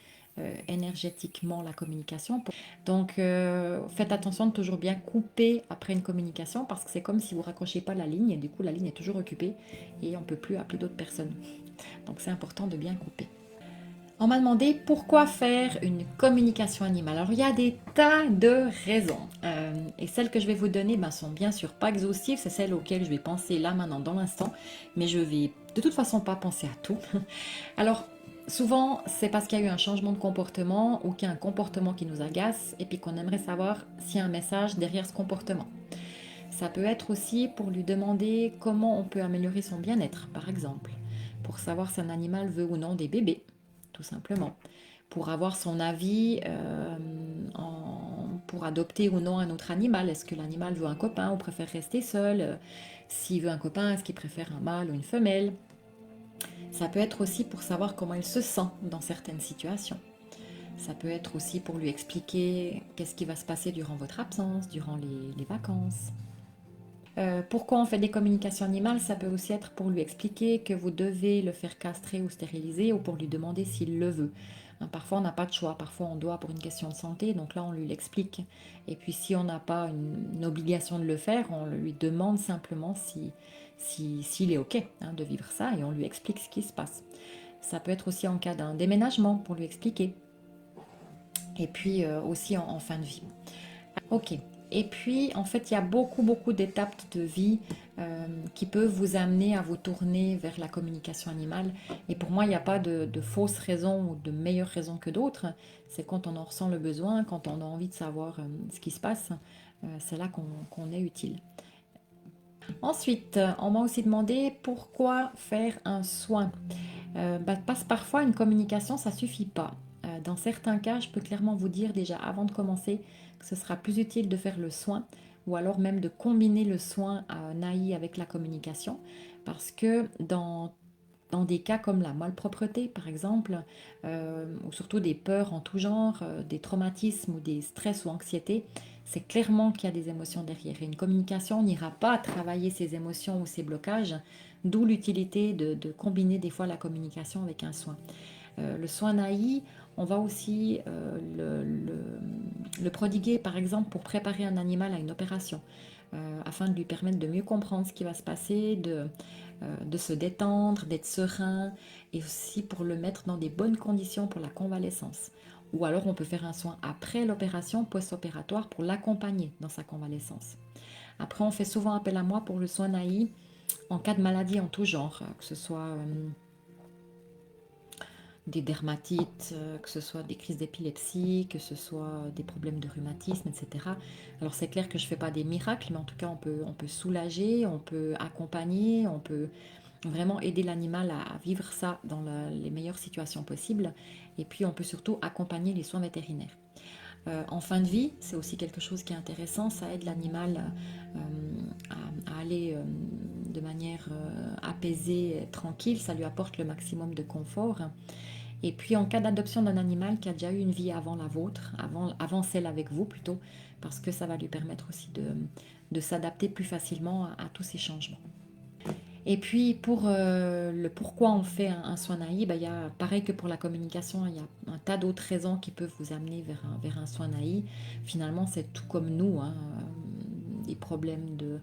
[SPEAKER 1] énergétiquement la communication. Donc faites attention de toujours bien couper après une communication parce que c'est comme si vous raccrochez pas la ligne et du coup la ligne est toujours occupée et on ne peut plus appeler d'autres personnes. Donc c'est important de bien couper. On m'a demandé pourquoi faire une communication animale. Alors il y a des tas de raisons et celles que je vais vous donner sont bien sûr pas exhaustives, c'est celles auxquelles je vais penser là maintenant dans l'instant, mais je vais de toute façon pas penser à tout. Alors souvent c'est parce qu'il y a eu un changement de comportement ou qu'il y a un comportement qui nous agace et puis qu'on aimerait savoir s'il y a un message derrière ce comportement. Ça peut être aussi pour lui demander comment on peut améliorer son bien-être, par exemple, pour savoir si un animal veut ou non des bébés, tout simplement, pour avoir son avis pour adopter ou non un autre animal. Est-ce que l'animal veut un copain ou préfère rester seul? S'il veut un copain, est-ce qu'il préfère un mâle ou une femelle? Ça peut être aussi pour savoir comment il se sent dans certaines situations. Ça peut être aussi pour lui expliquer qu'est-ce qui va se passer durant votre absence, durant les vacances. Pourquoi on fait des communications animales? Ça peut aussi être pour lui expliquer que vous devez le faire castrer ou stériliser ou pour lui demander s'il le veut. Hein, parfois on n'a pas de choix, parfois on doit pour une question de santé, donc là on lui l'explique. Et puis si on n'a pas une obligation de le faire, on lui demande simplement s'il est OK de vivre ça et on lui explique ce qui se passe. Ça peut être aussi en cas d'un déménagement pour lui expliquer. Et puis aussi en fin de vie. Ok. Et puis, en fait, il y a beaucoup d'étapes de vie qui peuvent vous amener à vous tourner vers la communication animale. Et pour moi, il n'y a pas de fausses raisons ou de meilleures raisons que d'autres. C'est quand on en ressent le besoin, quand on a envie de savoir ce qui se passe, c'est là qu'on est utile. Ensuite, on m'a aussi demandé pourquoi faire un soin. Parce que parfois, une communication, ça suffit pas. Dans certains cas, je peux clairement vous dire déjà avant de commencer que ce sera plus utile de faire le soin ou alors même de combiner le soin à Naï avec la communication parce que dans des cas comme la malpropreté par exemple, ou surtout des peurs en tout genre, des traumatismes ou des stress ou anxiétés, c'est clairement qu'il y a des émotions derrière. Et une communication n'ira pas travailler ces émotions ou ces blocages, d'où l'utilité de combiner des fois la communication avec un soin. Le soin naïf, on va aussi le prodiguer par exemple pour préparer un animal à une opération, afin de lui permettre de mieux comprendre ce qui va se passer, de se détendre, d'être serein, et aussi pour le mettre dans des bonnes conditions pour la convalescence. Ou alors on peut faire un soin après l'opération, post-opératoire, pour l'accompagner dans sa convalescence. Après, on fait souvent appel à moi pour le soin naïf en cas de maladie en tout genre, que ce soit des dermatites, que ce soit des crises d'épilepsie, que ce soit des problèmes de rhumatisme, etc. Alors c'est clair que je ne fais pas des miracles, mais en tout cas on peut soulager, on peut accompagner, on peut vraiment aider l'animal à vivre ça dans les meilleures situations possibles. Et puis on peut surtout accompagner les soins vétérinaires. En fin de vie, c'est aussi quelque chose qui est intéressant, ça aide l'animal à aller de manière apaisée, tranquille, ça lui apporte le maximum de confort. Et puis en cas d'adoption d'un animal qui a déjà eu une vie avant la vôtre, avant celle avec vous plutôt, parce que ça va lui permettre aussi de s'adapter plus facilement à tous ces changements. Et puis pour le pourquoi on fait un soin naïf, il y a pareil que pour la communication, il y a un tas d'autres raisons qui peuvent vous amener vers un soin naïf. Finalement, c'est tout comme nous, hein, des problèmes de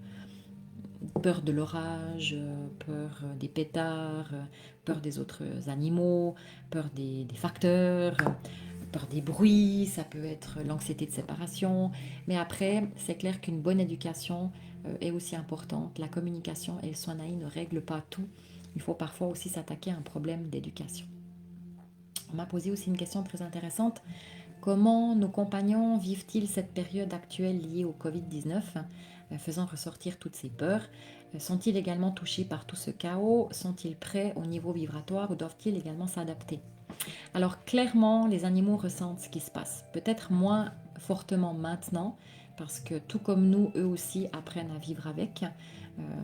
[SPEAKER 1] peur de l'orage, peur des pétards, peur des autres animaux, peur des facteurs, peur des bruits, ça peut être l'anxiété de séparation. Mais après, c'est clair qu'une bonne éducation est aussi importante. La communication et le soin naïf ne règlent pas tout. Il faut parfois aussi s'attaquer à un problème d'éducation. On m'a posé aussi une question très intéressante. Comment nos compagnons vivent-ils cette période actuelle liée au Covid-19, faisant ressortir toutes ces peurs? Sont-ils également touchés par tout ce chaos? Sont-ils prêts au niveau vibratoire ou doivent-ils également s'adapter? Alors clairement, les animaux ressentent ce qui se passe. Peut-être moins fortement maintenant, parce que tout comme nous, eux aussi apprennent à vivre avec.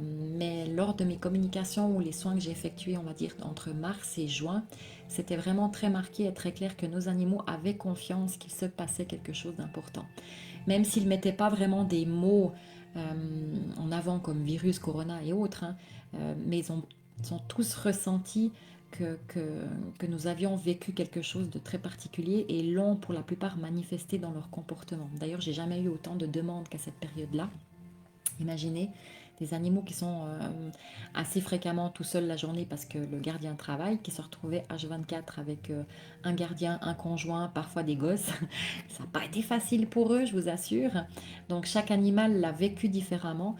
[SPEAKER 1] Mais lors de mes communications ou les soins que j'ai effectués, on va dire entre mars et juin, c'était vraiment très marqué et très clair que nos animaux avaient confiance qu'il se passait quelque chose d'important. Même s'ils ne mettaient pas vraiment des mots en avant comme virus, corona et autres, hein, mais ils ont tous ressenti que nous avions vécu quelque chose de très particulier et l'ont pour la plupart manifesté dans leur comportement. D'ailleurs, j'ai jamais eu autant de demandes qu'à cette période-là. Imaginez des animaux qui sont assez fréquemment tout seuls la journée parce que le gardien travaille, qui se retrouvait H24 avec un gardien, un conjoint, parfois des gosses. Ça n'a pas été facile pour eux, je vous assure. Donc chaque animal l'a vécu différemment,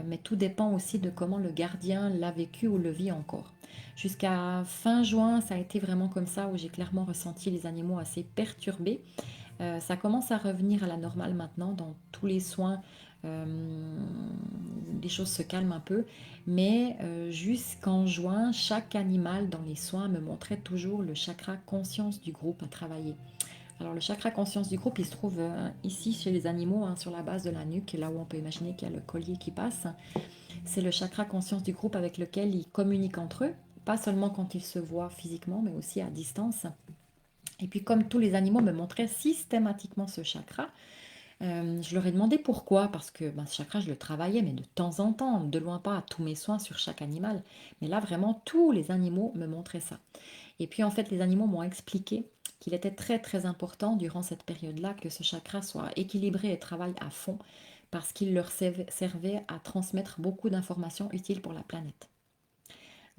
[SPEAKER 1] mais tout dépend aussi de comment le gardien l'a vécu ou le vit encore. Jusqu'à fin juin, ça a été vraiment comme ça, où j'ai clairement ressenti les animaux assez perturbés. Ça commence à revenir à la normale maintenant dans tous les soins. Euh, les choses se calment un peu, mais jusqu'en juin, chaque animal dans les soins me montrait toujours le chakra conscience du groupe à travailler. Alors le chakra conscience du groupe, il se trouve ici chez les animaux, hein, sur la base de la nuque, là où on peut imaginer qu'il y a le collier qui passe. C'est le chakra conscience du groupe avec lequel ils communiquent entre eux, pas seulement quand ils se voient physiquement, mais aussi à distance. Et puis comme tous les animaux me montraient systématiquement ce chakra, je leur ai demandé pourquoi, parce que ce chakra, je le travaillais, mais de temps en temps, de loin pas à tous mes soins sur chaque animal. Mais là, vraiment, tous les animaux me montraient ça. Et puis, en fait, les animaux m'ont expliqué qu'il était très, très important durant cette période-là que ce chakra soit équilibré et travaille à fond, parce qu'il leur servait à transmettre beaucoup d'informations utiles pour la planète.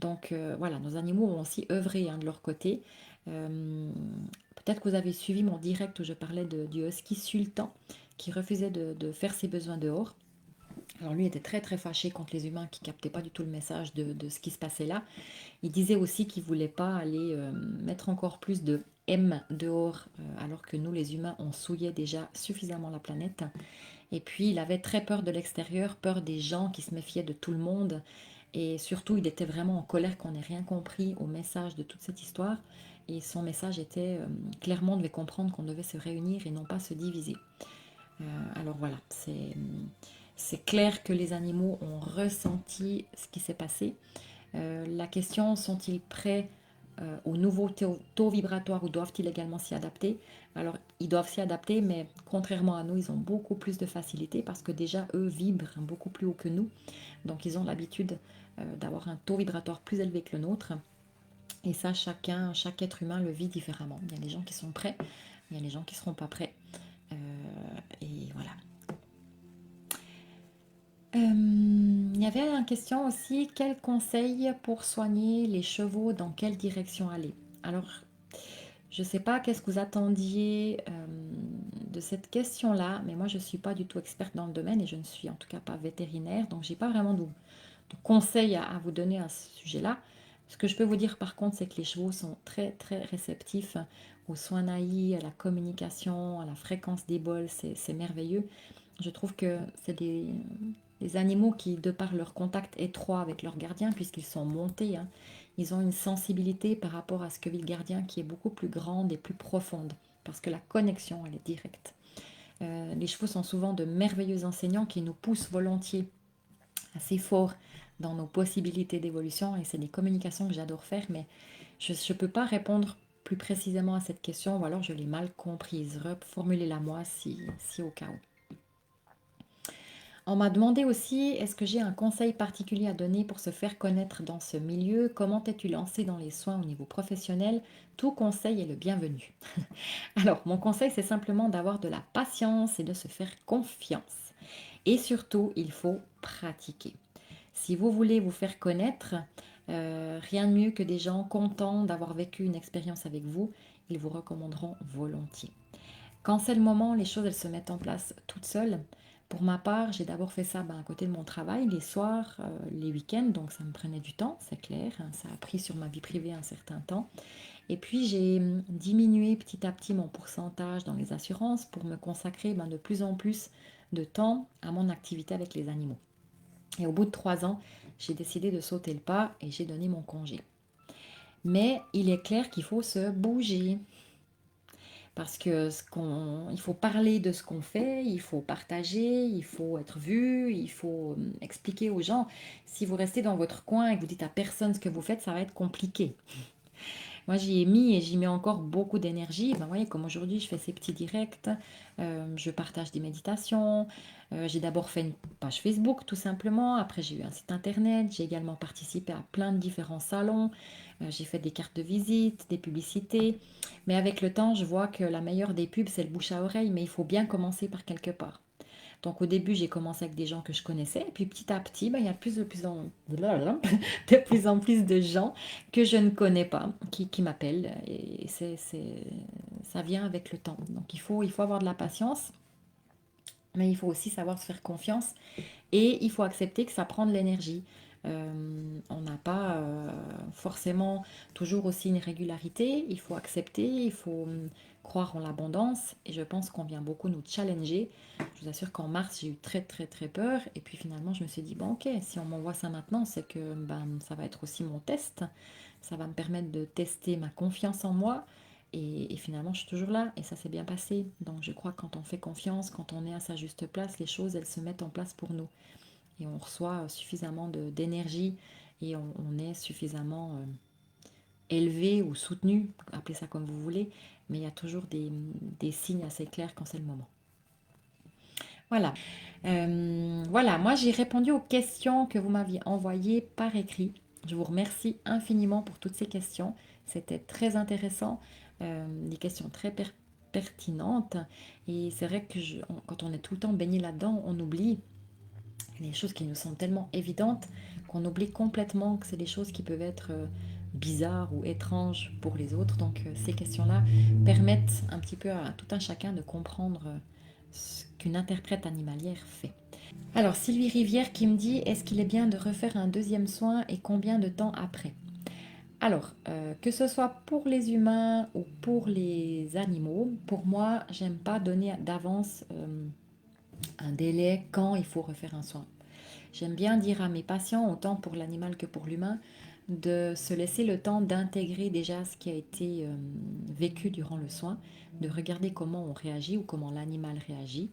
[SPEAKER 1] Donc voilà, nos animaux ont aussi œuvré, hein, de leur côté. Euh, Peut-être que vous avez suivi mon direct où je parlais du husky sultan qui refusait de faire ses besoins dehors. Alors lui était très très fâché contre les humains qui captaient pas du tout le message de ce qui se passait là. Il disait aussi qu'il voulait pas aller mettre encore plus de M dehors, alors que nous les humains on souillait déjà suffisamment la planète. Et puis il avait très peur de l'extérieur, peur des gens qui se méfiaient de tout le monde. Et surtout, il était vraiment en colère qu'on n'ait rien compris au message de toute cette histoire. Et son message était clairement, on devait comprendre qu'on devait se réunir et non pas se diviser. Alors voilà, c'est clair que les animaux ont ressenti ce qui s'est passé. La question, sont-ils prêts au nouveau taux vibratoire ou doivent-ils également s'y adapter? Alors, ils doivent s'y adapter, mais contrairement à nous, ils ont beaucoup plus de facilité parce que déjà, eux vibrent beaucoup plus haut que nous. Donc, ils ont l'habitude d'avoir un taux vibratoire plus élevé que le nôtre. Et ça, chaque être humain le vit différemment. Il y a des gens qui sont prêts, il y a des gens qui ne seront pas prêts. Et voilà. Il y avait une question aussi, quel conseil pour soigner les chevaux, dans quelle direction aller? Alors, je ne sais pas qu'est-ce que vous attendiez de cette question-là, mais moi je ne suis pas du tout experte dans le domaine et je ne suis en tout cas pas vétérinaire, donc j'ai pas vraiment de conseils à vous donner à ce sujet-là. Ce que je peux vous dire par contre, c'est que les chevaux sont très très réceptifs aux soins naïfs, à la communication, à la fréquence des bols, c'est merveilleux. Je trouve que c'est des animaux qui, de par leur contact étroit avec leur gardien, puisqu'ils sont montés, hein, ils ont une sensibilité par rapport à ce que vit le gardien qui est beaucoup plus grande et plus profonde, parce que la connexion, elle est directe. Les chevaux sont souvent de merveilleux enseignants qui nous poussent volontiers assez fort dans nos possibilités d'évolution et c'est des communications que j'adore faire, mais je ne peux pas répondre plus précisément à cette question ou alors je l'ai mal comprise. Reformulez-la moi si au cas où. On m'a demandé aussi, est-ce que j'ai un conseil particulier à donner pour se faire connaître dans ce milieu? Comment t'es-tu lancé dans les soins au niveau professionnel? Tout conseil est le bienvenu. Alors, mon conseil, c'est simplement d'avoir de la patience et de se faire confiance. Et surtout, il faut pratiquer. Si vous voulez vous faire connaître, rien de mieux que des gens contents d'avoir vécu une expérience avec vous ils vous recommanderont volontiers. Quand c'est le moment, les choses elles se mettent en place toutes seules. Pour ma part, j'ai d'abord fait ça à côté de mon travail, les soirs, les week-ends, donc ça me prenait du temps, c'est clair, hein, ça a pris sur ma vie privée un certain temps. Et puis j'ai diminué petit à petit mon pourcentage dans les assurances pour me consacrer de plus en plus de temps à mon activité avec les animaux. Et au bout de 3 ans, j'ai décidé de sauter le pas et j'ai donné mon congé. Mais il est clair qu'il faut se bouger. Parce que il faut parler de ce qu'on fait, il faut partager, il faut être vu, il faut expliquer aux gens. Si vous restez dans votre coin et que vous dites à personne ce que vous faites, ça va être compliqué. Moi, j'y ai mis et j'y mets encore beaucoup d'énergie. Vous voyez, comme aujourd'hui, je fais ces petits directs, je partage des méditations. J'ai d'abord fait une page Facebook, tout simplement. Après, j'ai eu un site internet. J'ai également participé à plein de différents salons. J'ai fait des cartes de visite, des publicités. Mais avec le temps, je vois que la meilleure des pubs, c'est le bouche à oreille. Mais il faut bien commencer par quelque part. Donc au début, j'ai commencé avec des gens que je connaissais, et puis petit à petit, il y a de plus en plus de gens que je ne connais pas qui m'appellent, et ça vient avec le temps. Donc il faut avoir de la patience, mais il faut aussi savoir se faire confiance, et il faut accepter que ça prend de l'énergie. On n'a pas forcément toujours aussi une régularité, il faut accepter, il faut croire en l'abondance, et je pense qu'on vient beaucoup nous challenger. Je vous assure qu'en mars, j'ai eu très très très peur, et puis finalement je me suis dit, bon ok, si on m'envoie ça maintenant, c'est que ça va être aussi mon test, ça va me permettre de tester ma confiance en moi, et finalement je suis toujours là, et ça s'est bien passé. Donc je crois que quand on fait confiance, quand on est à sa juste place, les choses elles se mettent en place pour nous et on reçoit suffisamment d'énergie et on est suffisamment élevé ou soutenu, appelez ça comme vous voulez, mais il y a toujours des signes assez clairs quand c'est le moment. Voilà. Voilà, moi j'ai répondu aux questions que vous m'aviez envoyées par écrit. Je vous remercie infiniment pour toutes ces questions. C'était très intéressant, des questions très pertinentes. Et c'est vrai que quand on est tout le temps baigné là-dedans, on oublie des choses qui nous semblent tellement évidentes qu'on oublie complètement que c'est des choses qui peuvent être bizarres ou étranges pour les autres. Donc ces questions-là permettent un petit peu à tout un chacun de comprendre ce qu'une interprète animalière fait. Alors Sylvie Rivière qui me dit, est-ce qu'il est bien de refaire un deuxième soin et combien de temps après? Alors, que ce soit pour les humains ou pour les animaux, pour moi, j'aime pas donner d'avance un délai quand il faut refaire un soin. J'aime bien dire à mes patients, autant pour l'animal que pour l'humain, de se laisser le temps d'intégrer déjà ce qui a été vécu durant le soin, de regarder comment on réagit ou comment l'animal réagit.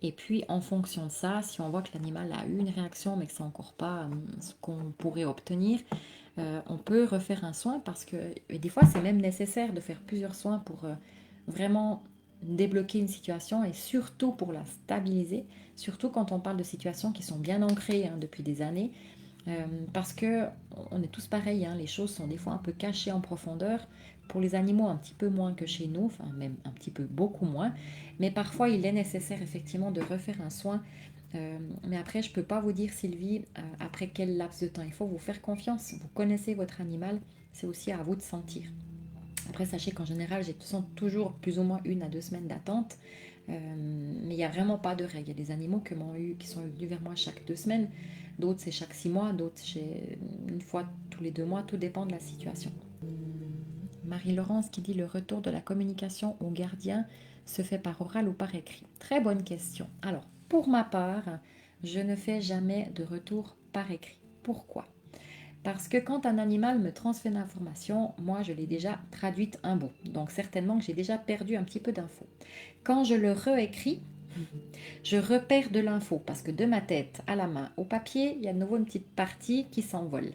[SPEAKER 1] Et puis en fonction de ça, si on voit que l'animal a eu une réaction mais que c'est encore pas ce qu'on pourrait obtenir, on peut refaire un soin parce que et des fois c'est même nécessaire de faire plusieurs soins pour vraiment débloquer une situation et surtout pour la stabiliser, surtout quand on parle de situations qui sont bien ancrées depuis des années, parce que on est tous pareils, les choses sont des fois un peu cachées en profondeur, pour les animaux un petit peu moins que chez nous, enfin même un petit peu beaucoup moins, mais parfois il est nécessaire effectivement de refaire un soin. Mais après, je ne peux pas vous dire, Sylvie, après quel laps de temps. Il faut vous faire confiance. Vous connaissez votre animal. C'est aussi à vous de sentir. Après, sachez qu'en général, j'ai toujours plus ou moins 1 à 2 semaines d'attente. Mais il n'y a vraiment pas de règle. Il y a des animaux qui sont venus vers moi chaque 2 semaines. D'autres, c'est chaque 6 mois. D'autres, c'est une fois tous les 2 mois. Tout dépend de la situation. Marie-Laurence qui dit le retour de la communication au gardien se fait par oral ou par écrit. Très bonne question. Alors, pour ma part, je ne fais jamais de retour par écrit. Pourquoi? Parce que quand un animal me transfère l'information, moi je l'ai déjà traduite un bout. Donc certainement que j'ai déjà perdu un petit peu d'infos. Quand je le réécris, je repère de l'info parce que de ma tête à la main au papier, il y a de nouveau une petite partie qui s'envole.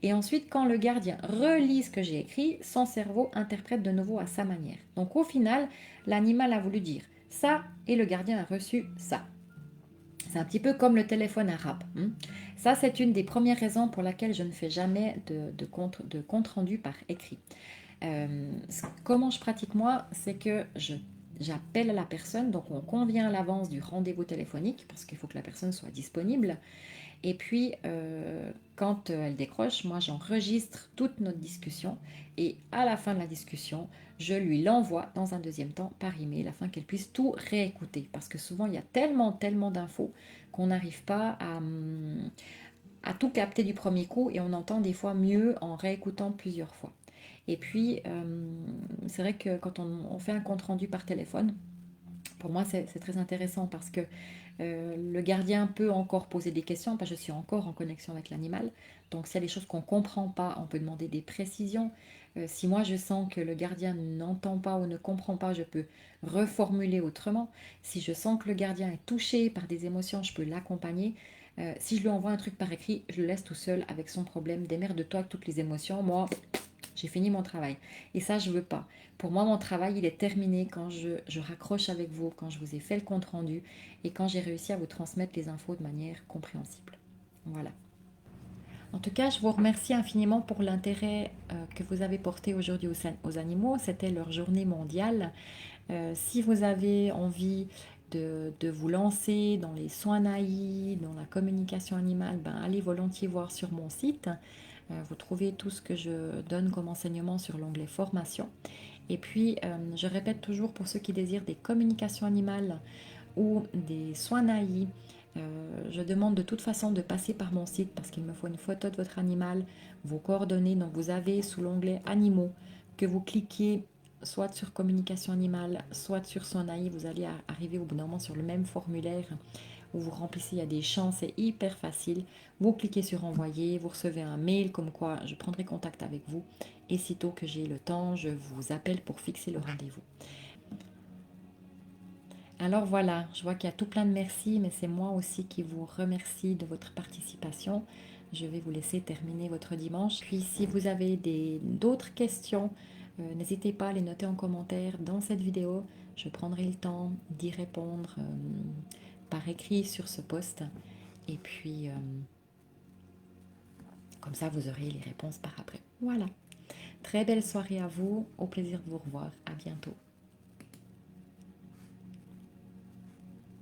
[SPEAKER 1] Et ensuite, quand le gardien relit ce que j'ai écrit, son cerveau interprète de nouveau à sa manière. Donc au final, l'animal a voulu dire ça et le gardien a reçu ça. C'est un petit peu comme le téléphone arabe. Ça, c'est une des premières raisons pour laquelle je ne fais jamais de compte rendu par écrit. Comment je pratique moi, c'est que j'appelle la personne, donc on convient à l'avance du rendez-vous téléphonique, parce qu'il faut que la personne soit disponible. Et puis, quand elle décroche, moi j'enregistre toute notre discussion et à la fin de la discussion, je lui l'envoie dans un deuxième temps par email afin qu'elle puisse tout réécouter. Parce que souvent, il y a tellement, tellement d'infos qu'on n'arrive pas à tout capter du premier coup et on entend des fois mieux en réécoutant plusieurs fois. Et puis, c'est vrai que quand on fait un compte rendu par téléphone, pour moi, c'est très intéressant parce que le gardien peut encore poser des questions, parce que je suis encore en connexion avec l'animal. Donc, s'il y a des choses qu'on ne comprend pas, on peut demander des précisions. Si moi, je sens que le gardien n'entend pas ou ne comprend pas, je peux reformuler autrement. Si je sens que le gardien est touché par des émotions, je peux l'accompagner. Si je lui envoie un truc par écrit, je le laisse tout seul avec son problème. Démerde-toi avec toutes les émotions. Moi, j'ai fini mon travail. Et ça, je veux pas. Pour moi, mon travail, il est terminé quand je raccroche avec vous, quand je vous ai fait le compte rendu et quand j'ai réussi à vous transmettre les infos de manière compréhensible. Voilà. En tout cas, je vous remercie infiniment pour l'intérêt que vous avez porté aujourd'hui aux animaux. C'était leur journée mondiale. Si vous avez envie de vous lancer dans les soins naïfs, dans la communication animale, ben, allez volontiers voir sur mon site. Vous trouvez tout ce que je donne comme enseignement sur l'onglet formation. Et puis, je répète toujours pour ceux qui désirent des communications animales ou des soins naïfs, je demande de toute façon de passer par mon site parce qu'il me faut une photo de votre animal, vos coordonnées. Donc, vous avez sous l'onglet animaux que vous cliquez soit sur communication animale, soit sur soins naïfs. Vous allez arriver au bout d'un moment sur le même formulaire où vous remplissez, il y a des champs, c'est hyper facile. Vous cliquez sur envoyer, vous recevez un mail comme quoi je prendrai contact avec vous et sitôt que j'ai le temps, je vous appelle pour fixer le rendez-vous. Alors voilà, je vois qu'il y a tout plein de merci, mais c'est moi aussi qui vous remercie de votre participation. Je vais vous laisser terminer votre dimanche. Puis si vous avez d'autres questions, n'hésitez pas à les noter en commentaire dans cette vidéo. Je prendrai le temps d'y répondre par écrit sur ce post. Et puis, comme ça, vous aurez les réponses par après. Voilà. Très belle soirée à vous. Au plaisir de vous revoir. À bientôt.